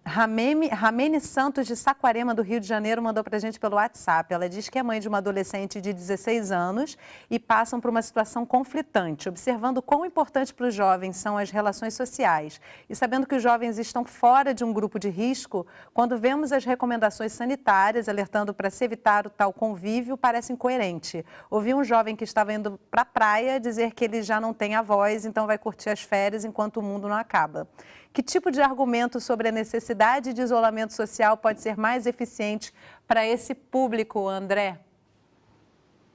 Ramene Santos, de Saquarema, do Rio de Janeiro, mandou para a gente pelo WhatsApp. Ela diz que é mãe de uma adolescente de 16 anos e passam por uma situação conflitante, observando quão importante para os jovens são as relações sociais. E sabendo que os jovens estão fora de um grupo de risco, quando vemos as recomendações sanitárias alertando para se evitar o tal convívio, parece incoerente. Ouvi um jovem que estava indo para a praia dizer que ele já não tem avós, então vai curtir as férias enquanto o mundo não acaba. Que tipo de argumento sobre a necessidade de isolamento social pode ser mais eficiente para esse público, André?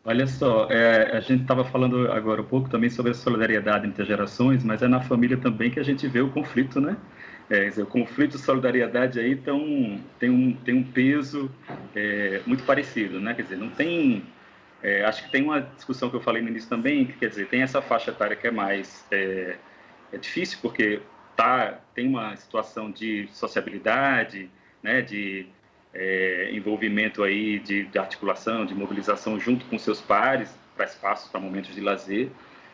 Olha só, a gente estava falando agora um pouco também sobre a solidariedade entre gerações, mas é na família também que a gente vê o conflito, né? O conflito e solidariedade aí tem um peso muito parecido, né? Quer dizer, não tem... acho que tem uma discussão que eu falei no início também, que quer dizer, tem essa faixa etária que é mais... é difícil porque... tem uma situação de sociabilidade, né, de envolvimento aí de articulação, de mobilização junto com seus pares, para espaços, para momentos de lazer.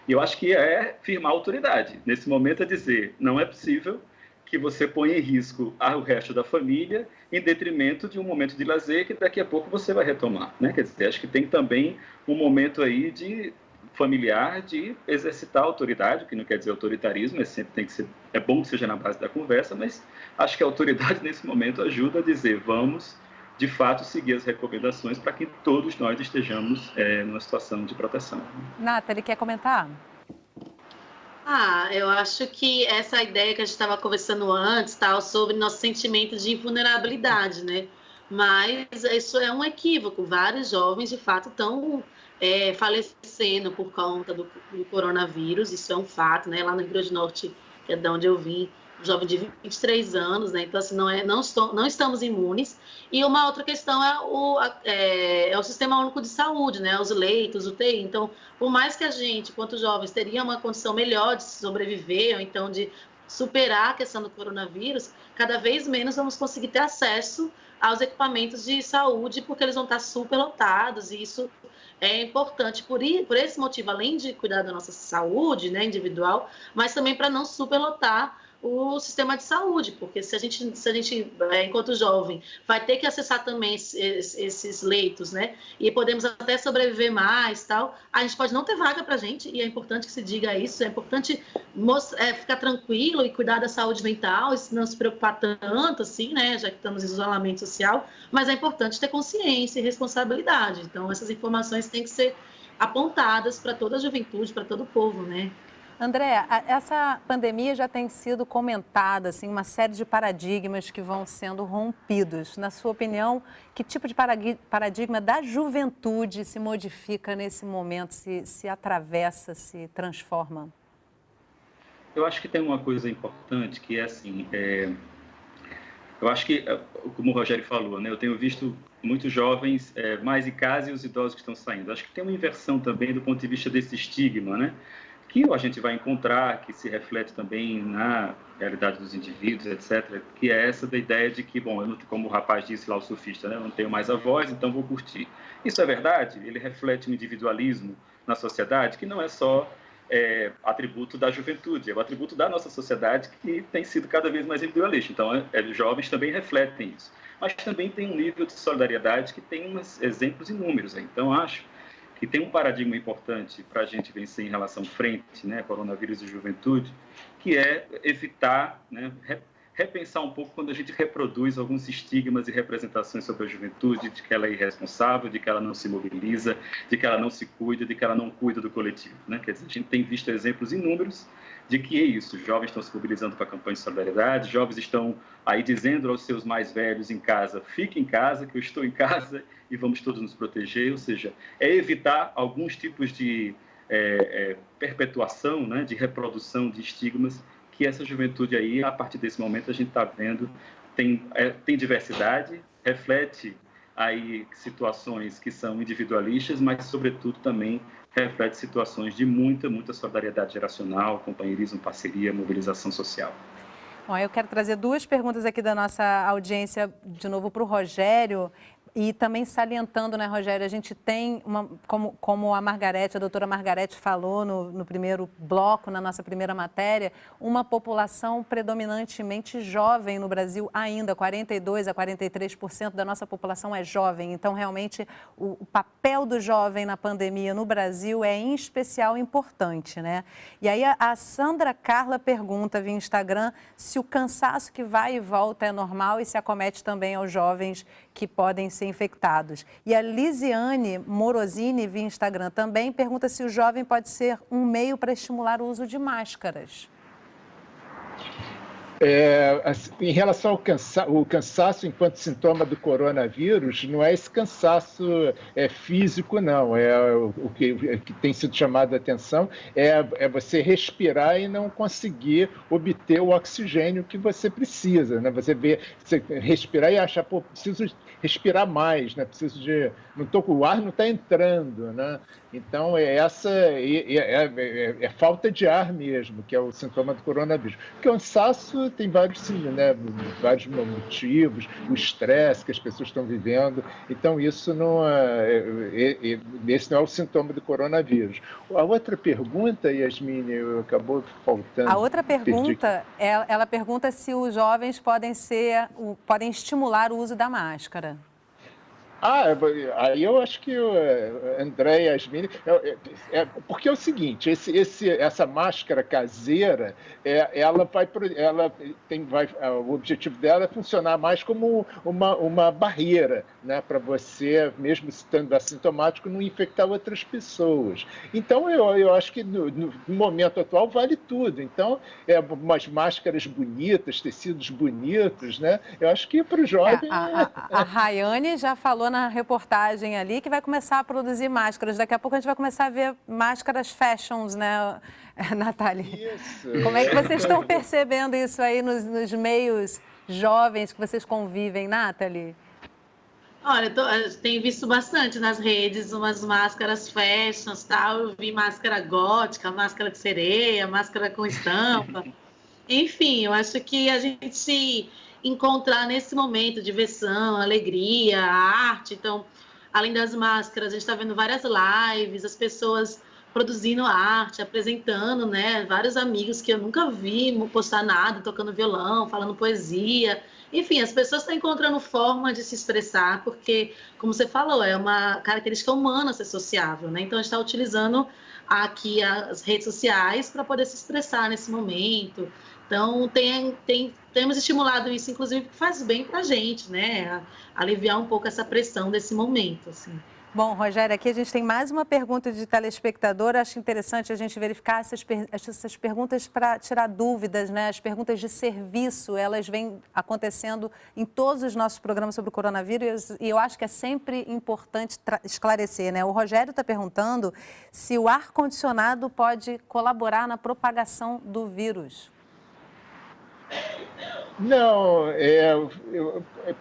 E eu acho que é firmar a autoridade. Nesse momento é dizer, não é possível que você ponha em risco o resto da família em detrimento de um momento de lazer que daqui a pouco você vai retomar, né? Quer dizer, acho que tem também um momento aí de familiar de exercitar a autoridade, o que não quer dizer autoritarismo, mas sempre tem que ser, é bom que seja na base da conversa, mas acho que a autoridade nesse momento ajuda a dizer, vamos de fato seguir as recomendações para que todos nós estejamos numa situação de proteção. Nathalie, quer comentar? Eu acho que essa ideia que a gente estava conversando antes, sobre nosso sentimento de invulnerabilidade, né? Mas isso é um equívoco. Vários jovens, de fato, estão falecendo por conta do coronavírus, isso é um fato, né? Lá no Rio Grande do Norte, que é de onde eu vim, um jovem de 23 anos, né? Então, assim, não estamos imunes. E uma outra questão é o Sistema Único de Saúde, né? Os leitos, UTI. Então, por mais que a gente, quanto jovens, teria uma condição melhor de sobreviver, ou então de superar a questão do coronavírus, cada vez menos vamos conseguir ter acesso aos equipamentos de saúde, porque eles vão estar superlotados, e isso é importante por esse motivo, além de cuidar da nossa saúde, né, individual, mas também para não superlotar o sistema de saúde, porque se a gente enquanto jovem, vai ter que acessar também esses leitos, né, e podemos até sobreviver mais, tal, a gente pode não ter vaga para a gente, e é importante que se diga isso, é importante ficar tranquilo e cuidar da saúde mental, e não se preocupar tanto, assim, né, já que estamos em isolamento social, mas é importante ter consciência e responsabilidade. Então, essas informações têm que ser apontadas para toda a juventude, para todo o povo, né. André, essa pandemia já tem sido comentada, assim, uma série de paradigmas que vão sendo rompidos. Na sua opinião, que tipo de paradigma da juventude se modifica nesse momento, se atravessa, se transforma? Eu acho que tem uma coisa importante que é assim, eu acho que, como o Rogério falou, né, eu tenho visto muitos jovens mais em casa e os idosos que estão saindo. Acho que tem uma inversão também do ponto de vista desse estigma, né? Que a gente vai encontrar, que se reflete também na realidade dos indivíduos, etc., que é essa da ideia de que, bom, eu não, como o rapaz disse lá, o surfista, né, eu não tenho mais a voz, então vou curtir. Isso é verdade? Ele reflete um individualismo na sociedade que não é só atributo da juventude, é o atributo da nossa sociedade que tem sido cada vez mais individualista. Então, os jovens também refletem isso. Mas também tem um nível de solidariedade que tem exemplos inúmeros. Então, acho que tem um paradigma importante para a gente vencer em relação frente, né, coronavírus e juventude, que é evitar, né, repensar um pouco quando a gente reproduz alguns estigmas e representações sobre a juventude, de que ela é irresponsável, de que ela não se mobiliza, de que ela não se cuida, de que ela não cuida do coletivo, né? Quer dizer, a gente tem visto exemplos inúmeros de que é isso. Os jovens estão se mobilizando para a campanha de solidariedade, jovens estão aí dizendo aos seus mais velhos em casa, fique em casa, que eu estou em casa e vamos todos nos proteger, ou seja, é evitar alguns tipos de perpetuação, né, de reprodução de estigmas que essa juventude aí, a partir desse momento, a gente está vendo, tem diversidade, reflete aí situações que são individualistas, mas, sobretudo, também reflete situações de muita solidariedade geracional, companheirismo, parceria, mobilização social. Bom, eu quero trazer duas perguntas aqui da nossa audiência, de novo, para o Rogério. E também salientando, né, Rogério, a gente tem, como a Margarete, a doutora Margarete falou no primeiro bloco, na nossa primeira matéria, uma população predominantemente jovem no Brasil ainda, 42% a 43% da nossa população é jovem. Então, realmente, o papel do jovem na pandemia no Brasil é, em especial, importante, né? E aí, a Sandra Carla pergunta via Instagram se o cansaço que vai e volta é normal e se acomete também aos jovens que podem ser infectados. E a Lisiane Morosini, via Instagram, também pergunta se o jovem pode ser um meio para estimular o uso de máscaras. Em relação ao cansaço enquanto sintoma do coronavírus, não é esse cansaço físico, não. O que tem sido chamado a atenção é você respirar e não conseguir obter o oxigênio que você precisa, né? Você respirar e achar, pô, preciso respirar mais, né? O ar não está entrando, né? Então, é falta de ar mesmo, que é o sintoma do coronavírus. O cansaço tem vários motivos, o estresse que as pessoas estão vivendo. Então, esse não é o sintoma do coronavírus. A outra pergunta, Yasmin, acabou faltando. A outra pergunta, ela pergunta se os jovens podem estimular o uso da máscara. Aí eu acho que o André e Yasmin... porque é o seguinte, essa máscara caseira, o objetivo dela é funcionar mais como uma barreira, né, para você, mesmo estando assintomático, não infectar outras pessoas. Então, eu acho que no momento atual vale tudo. Então, umas máscaras bonitas, tecidos bonitos, né? Eu acho que para o jovem... A Rayane já falou na reportagem ali que vai começar a produzir máscaras. Daqui a pouco a gente vai começar a ver máscaras fashions, né, Nathalie? Isso. Como é que vocês estão percebendo isso aí nos meios jovens que vocês convivem, Nathalie? Olha, eu tenho visto bastante nas redes umas máscaras fashions, tal. Eu vi máscara gótica, máscara de sereia, máscara com estampa. Enfim, eu acho que a gente se encontrar nesse momento de diversão, alegria, arte. Então, além das máscaras, a gente está vendo várias lives, as pessoas produzindo arte, apresentando, né? Vários amigos que eu nunca vi postar nada, tocando violão, falando poesia. Enfim, as pessoas estão encontrando forma de se expressar, porque, como você falou, é uma característica humana ser sociável, né? Então, a gente está utilizando aqui as redes sociais para poder se expressar nesse momento. Então, temos estimulado isso, inclusive, que faz bem para a gente, né? Aliviar um pouco essa pressão desse momento, assim. Bom, Rogério, aqui a gente tem mais uma pergunta de telespectador. Acho interessante a gente verificar essas perguntas para tirar dúvidas, né? As perguntas de serviço, elas vêm acontecendo em todos os nossos programas sobre o coronavírus e eu acho que é sempre importante esclarecer, né? O Rogério está perguntando se o ar-condicionado pode colaborar na propagação do vírus. Não,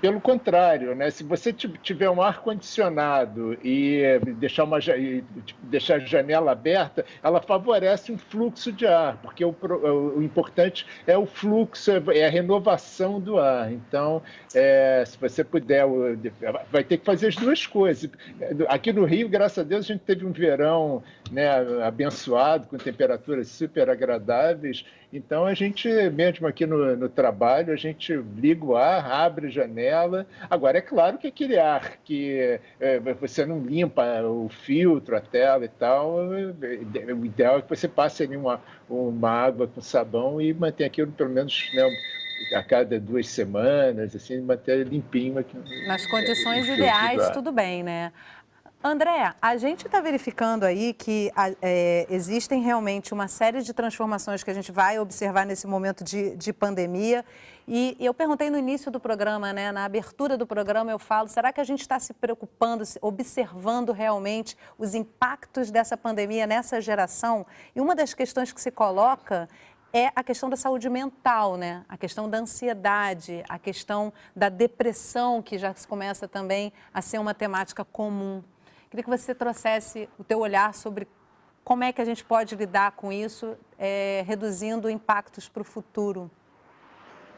pelo contrário, né? Se você tiver um ar-condicionado e deixar a janela aberta, ela favorece um fluxo de ar, porque o importante é o fluxo, é a renovação do ar. Então, se você puder, vai ter que fazer as duas coisas. Aqui no Rio, graças a Deus, a gente teve um verão, né, abençoado, com temperaturas super agradáveis. Então, a gente, mesmo aqui no trabalho, a gente liga o ar, abre a janela. Agora, é claro que aquele ar que você não limpa o filtro, a tela e tal, o ideal é que você passe ali uma água com sabão e mantenha aquilo pelo menos, né, a cada 2 semanas, assim, manter limpinho aqui. Nas condições ideais, tudo bem, né? André, a gente está verificando aí que existem realmente uma série de transformações que a gente vai observar nesse momento de pandemia. E eu perguntei no início do programa, né, na abertura do programa, eu falo, será que a gente está se preocupando, observando realmente os impactos dessa pandemia nessa geração? E uma das questões que se coloca é a questão da saúde mental, né? A questão da ansiedade, a questão da depressão, que já começa também a ser uma temática comum. Queria que você trouxesse o teu olhar sobre como é que a gente pode lidar com isso, reduzindo impactos para o futuro.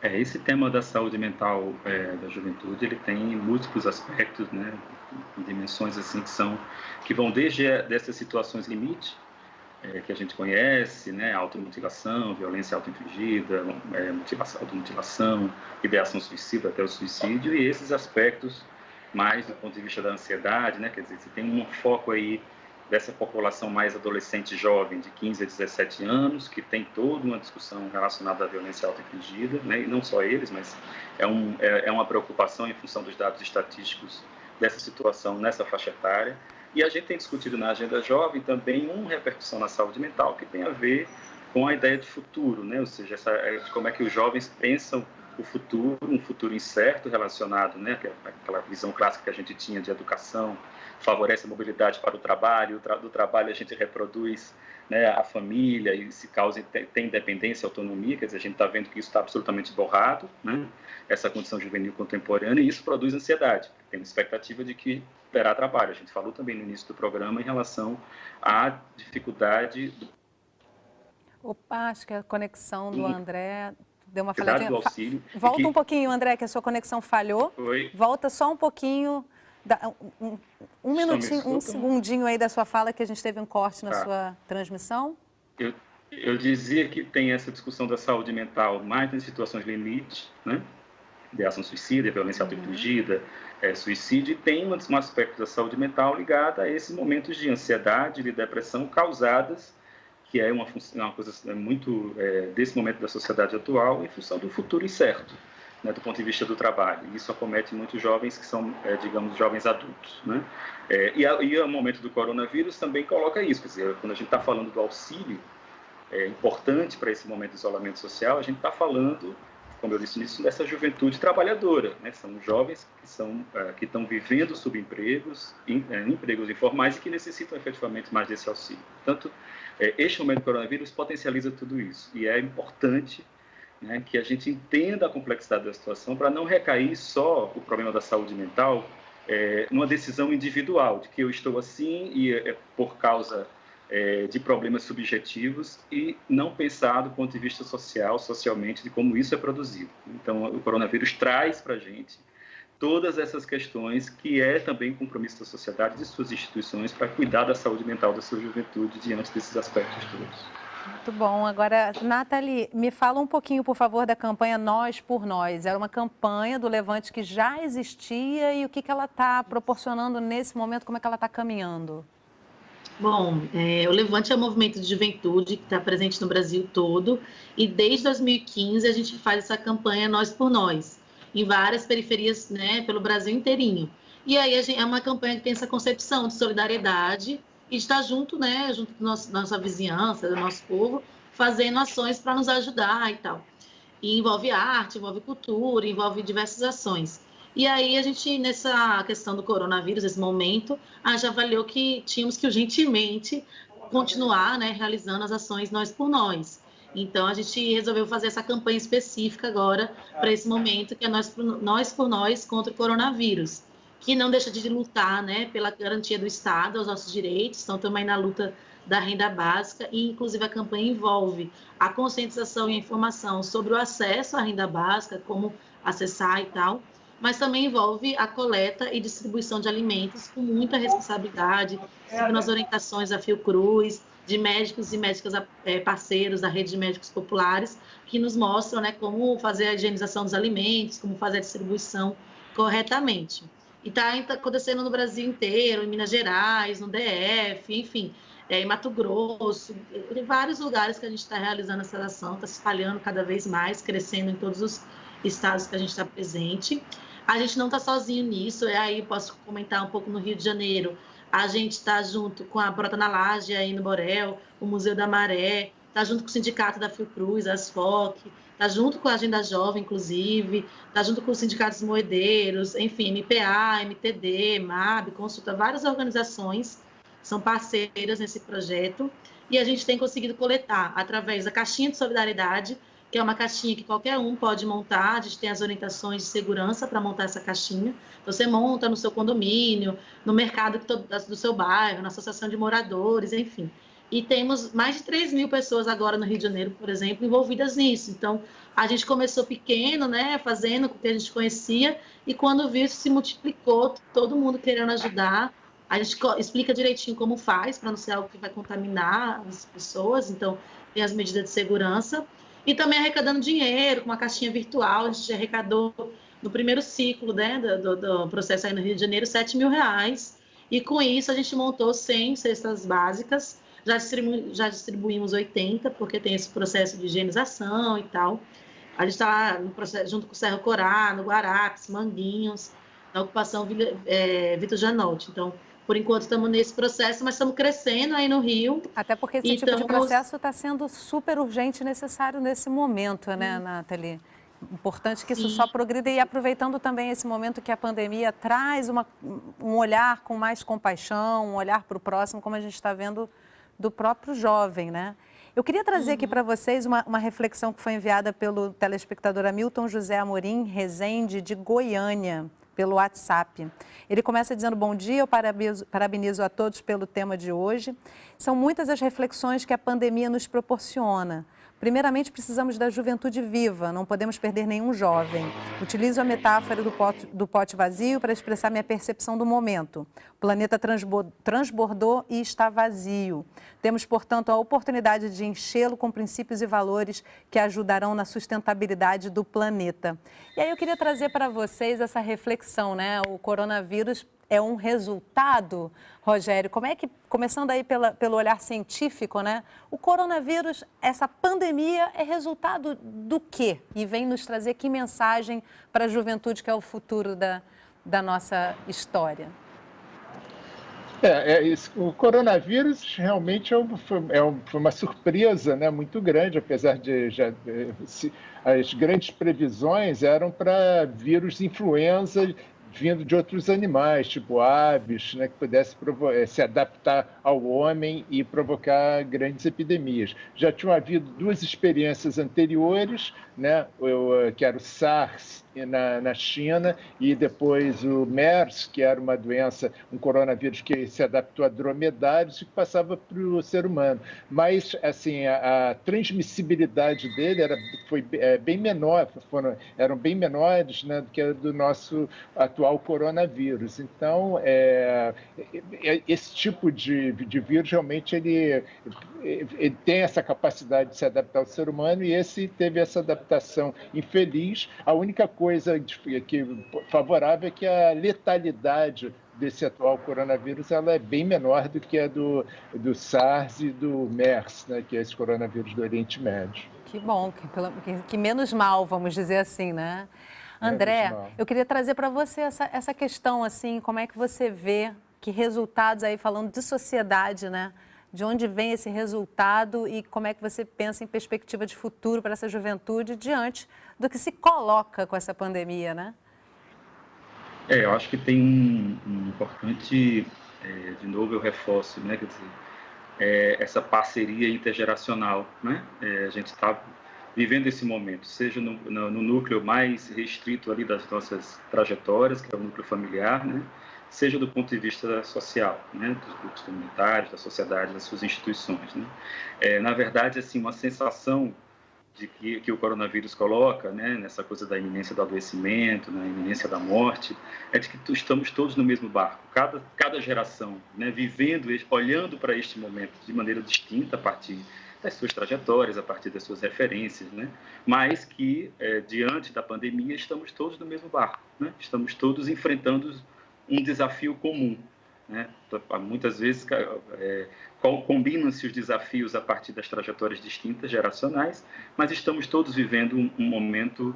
Esse tema da saúde mental da juventude, ele tem múltiplos aspectos, né, dimensões assim que vão desde dessas situações limite, que a gente conhece, né, automutilação, violência auto-infligida, automutilação, ideação suicida até o suicídio, e esses aspectos mais do ponto de vista da ansiedade, né? Quer dizer, você tem um foco aí dessa população mais adolescente jovem, de 15 a 17 anos, que tem toda uma discussão relacionada à violência auto-infligida, né? E não só eles, mas é uma preocupação em função dos dados estatísticos dessa situação nessa faixa etária. E a gente tem discutido na agenda jovem também uma repercussão na saúde mental que tem a ver com a ideia de futuro, né? Ou seja, de como é que os jovens pensam o futuro, um futuro incerto relacionado, né, aquela visão clássica que a gente tinha de educação, favorece a mobilidade para o trabalho, do trabalho a gente reproduz, né, a família e se causa, tem independência, autonomia, quer dizer, a gente está vendo que isso está absolutamente borrado, né, essa condição juvenil contemporânea, e isso produz ansiedade, tem uma expectativa de que terá trabalho. A gente falou também no início do programa em relação à dificuldade... Opa, acho que a conexão do André... Deu uma falhadinha. Do auxílio. Volta um pouquinho, André, que a sua conexão falhou. Oi. Volta só um pouquinho, um minutinho, um segundinho aí da sua fala, que a gente teve um corte na sua transmissão. Eu dizia que tem essa discussão da saúde mental mais nas situações limite, né? Ideação suicida, violência auto-infligida, suicídio, e tem um aspecto da saúde mental ligado a esses momentos de ansiedade, de depressão causadas, que é uma coisa muito desse momento da sociedade atual, em função do futuro incerto, né, do ponto de vista do trabalho. E isso acomete muitos jovens que são, digamos, jovens adultos, né? E o momento do coronavírus também coloca isso, quer dizer, quando a gente está falando do auxílio importante para esse momento de isolamento social, a gente está falando, como eu disse nisso, dessa juventude trabalhadora, né? São jovens que estão vivendo subempregos, empregos informais e que necessitam efetivamente mais desse auxílio. Portanto, este momento do coronavírus potencializa tudo isso, e é importante, né, que a gente entenda a complexidade da situação para não recair só o problema da saúde mental numa decisão individual, de que eu estou assim e é por causa de problemas subjetivos, e não pensar do ponto de vista social, socialmente, de como isso é produzido. Então, o coronavírus traz para a gente todas essas questões, que é também compromisso da sociedade e de suas instituições para cuidar da saúde mental da sua juventude diante desses aspectos todos. Muito bom. Agora, Nathalie, me fala um pouquinho, por favor, da campanha Nós por Nós. Era uma campanha do Levante que já existia, e o que ela está proporcionando nesse momento, como é que ela está caminhando? Bom, o Levante é um movimento de juventude que está presente no Brasil todo, e desde 2015 a gente faz essa campanha Nós por Nós, em várias periferias, né, pelo Brasil inteirinho. E aí é uma campanha que tem essa concepção de solidariedade e de estar junto, né, junto da nossa vizinhança, do nosso povo, fazendo ações para nos ajudar e tal. E envolve arte, envolve cultura, envolve diversas ações. E aí a gente, nessa questão do coronavírus, nesse momento, já avaliou que tínhamos que urgentemente continuar, né, realizando as ações Nós por Nós. Então, a gente resolveu fazer essa campanha específica agora para esse momento, que é Nós por Nós contra o coronavírus, que não deixa de lutar, né, pela garantia do Estado aos nossos direitos. Então, também na luta da renda básica, e inclusive a campanha envolve a conscientização e a informação sobre o acesso à renda básica, como acessar e tal, mas também envolve a coleta e distribuição de alimentos com muita responsabilidade, seguindo as orientações da Fiocruz, de médicos e médicas parceiros da rede de médicos populares, que nos mostram, né, como fazer a higienização dos alimentos, como fazer a distribuição corretamente. E está acontecendo no Brasil inteiro, em Minas Gerais, no DF, enfim, em Mato Grosso, em vários lugares que a gente está realizando essa ação, está se espalhando cada vez mais, crescendo em todos os estados que a gente está presente. A gente não está sozinho nisso, aí posso comentar um pouco no Rio de Janeiro. A gente está junto com a Brota na Laje, aí no Borel, o Museu da Maré, está junto com o Sindicato da Fiocruz, a ASFOC, está junto com a Agenda Jovem, inclusive, está junto com os sindicatos moedeiros, enfim, MPA, MTD, MAB, Consulta, várias organizações são parceiras nesse projeto, e a gente tem conseguido coletar através da caixinha de solidariedade, que é uma caixinha que qualquer um pode montar. A gente tem as orientações de segurança para montar essa caixinha. Você monta no seu condomínio, no mercado do seu bairro, na associação de moradores, enfim. E temos mais de 3 mil pessoas agora no Rio de Janeiro, por exemplo, envolvidas nisso. Então, a gente começou pequeno, né, fazendo com que a gente conhecia, e quando viu, isso se multiplicou, todo mundo querendo ajudar. A gente explica direitinho como faz, para não ser algo que vai contaminar as pessoas. Então, tem as medidas de segurança. E também arrecadando dinheiro com uma caixinha virtual. A gente arrecadou no primeiro ciclo, né, do processo aí no Rio de Janeiro, R$7 mil. E com isso a gente montou 100 cestas básicas. Já distribuímos 80, porque tem esse processo de higienização e tal. A gente está no processo junto com o Cerro Corá, no Guarapes, Manguinhos, na ocupação Vitor Janotti. Então, por enquanto, estamos nesse processo, mas estamos crescendo aí no Rio. Até porque esse tipo de processo está sendo super urgente e necessário nesse momento, né, Nathalie? Importante que isso só progrida, e aproveitando também esse momento que a pandemia traz um olhar com mais compaixão, um olhar para o próximo, como a gente está vendo do próprio jovem, né? Eu queria trazer aqui para vocês uma reflexão que foi enviada pelo telespectador Hamilton José Amorim Rezende, de Goiânia, pelo WhatsApp. Ele começa dizendo: bom dia, eu parabenizo a todos pelo tema de hoje. São muitas as reflexões que a pandemia nos proporciona. Primeiramente, precisamos da juventude viva, não podemos perder nenhum jovem. Utilizo a metáfora do pote vazio para expressar minha percepção do momento. O planeta transbordou e está vazio. Temos, portanto, a oportunidade de enchê-lo com princípios e valores que ajudarão na sustentabilidade do planeta. E aí eu queria trazer para vocês essa reflexão, né? O coronavírus é um resultado, Rogério, como é que, começando aí pelo olhar científico, né? O coronavírus, essa pandemia, é resultado do quê? E vem nos trazer que mensagem para a juventude, que é o futuro da nossa história? O coronavírus realmente foi uma surpresa, né, muito grande, apesar de as grandes previsões eram para vírus influenza vindo de outros animais, tipo aves, né, que pudesse se adaptar ao homem e provocar grandes epidemias. Já tinham havido 2 experiências anteriores, né, que era o SARS na China, e depois o MERS, que era uma doença, um coronavírus que se adaptou a dromedários e que passava para o ser humano. Mas, assim, a transmissibilidade dele foi bem menor, eram bem menores, né, do que a do nosso atual coronavírus. Então, esse tipo de vírus, realmente, ele tem essa capacidade de se adaptar ao ser humano, e esse teve essa adaptação infeliz. A única coisa favorável é que a letalidade desse atual coronavírus ela é bem menor do que a do SARS e do MERS, né, que é esse coronavírus do Oriente Médio. Que bom, que menos mal, vamos dizer assim, né? André, eu queria trazer para você essa questão, assim, como é que você vê que resultados aí, falando de sociedade, né? De onde vem esse resultado e como é que você pensa em perspectiva de futuro para essa juventude diante do que se coloca com essa pandemia, né? Eu acho que tem um importante, de novo eu reforço, né, quer dizer, essa parceria intergeracional, né? A gente está vivendo esse momento, seja no núcleo mais restrito ali das nossas trajetórias, que é o núcleo familiar, né? Seja do ponto de vista social, né? Dos grupos comunitários, da sociedade, das suas instituições, né? Na verdade, assim, uma sensação de que o coronavírus coloca, né, nessa coisa da iminência do adoecimento, na iminência da morte, é de que estamos todos no mesmo barco. Cada geração, né, vivendo, olhando para este momento de maneira distinta a partir das suas trajetórias, a partir das suas referências, né, mas que, diante da pandemia, estamos todos no mesmo barco, né, estamos todos enfrentando um desafio comum, né. Muitas vezes combinam-se os desafios a partir das trajetórias distintas, geracionais, mas estamos todos vivendo um momento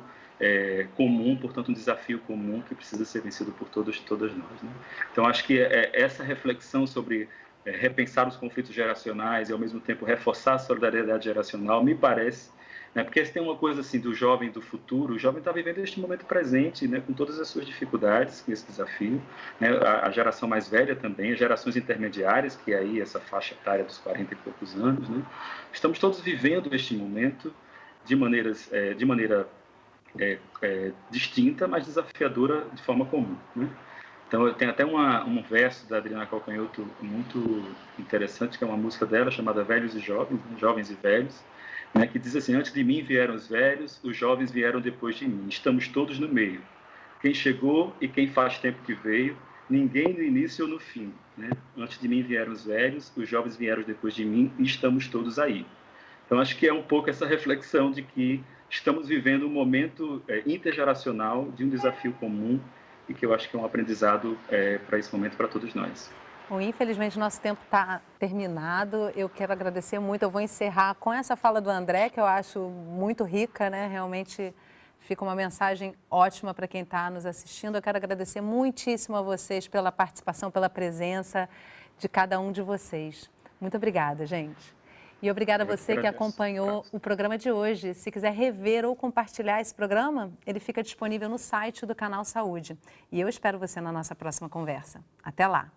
comum, portanto, um desafio comum que precisa ser vencido por todas nós, né? Então, acho que essa reflexão sobre repensar os conflitos geracionais e, ao mesmo tempo, reforçar a solidariedade geracional, me parece, né, porque se tem uma coisa assim do jovem do futuro, o jovem está vivendo este momento presente, né, com todas as suas dificuldades, com esse desafio, né, a geração mais velha também, as gerações intermediárias, que é aí essa faixa etária dos 40 e poucos anos, né, estamos todos vivendo este momento de maneira distinta, mas desafiadora de forma comum, né? Então, tem até um verso da Adriana Calcanhoto muito interessante, que é uma música dela chamada Velhos e Jovens, né? Jovens e Velhos, né? Que diz assim: antes de mim vieram os velhos, os jovens vieram depois de mim. Estamos todos no meio. Quem chegou e quem faz tempo que veio, ninguém no início ou no fim, né? Antes de mim vieram os velhos, os jovens vieram depois de mim e estamos todos aí. Então, acho que é um pouco essa reflexão de que estamos vivendo um momento intergeracional de um desafio comum e que eu acho que é um aprendizado para esse momento para todos nós. Bom, infelizmente, nosso tempo está terminado. Eu quero agradecer muito. Eu vou encerrar com essa fala do André, que eu acho muito rica, né? Realmente fica uma mensagem ótima para quem está nos assistindo. Eu quero agradecer muitíssimo a vocês pela participação, pela presença de cada um de vocês. Muito obrigada, gente. E obrigada a você que acompanhou o programa de hoje. Se quiser rever ou compartilhar esse programa, ele fica disponível no site do Canal Saúde. E eu espero você na nossa próxima conversa. Até lá!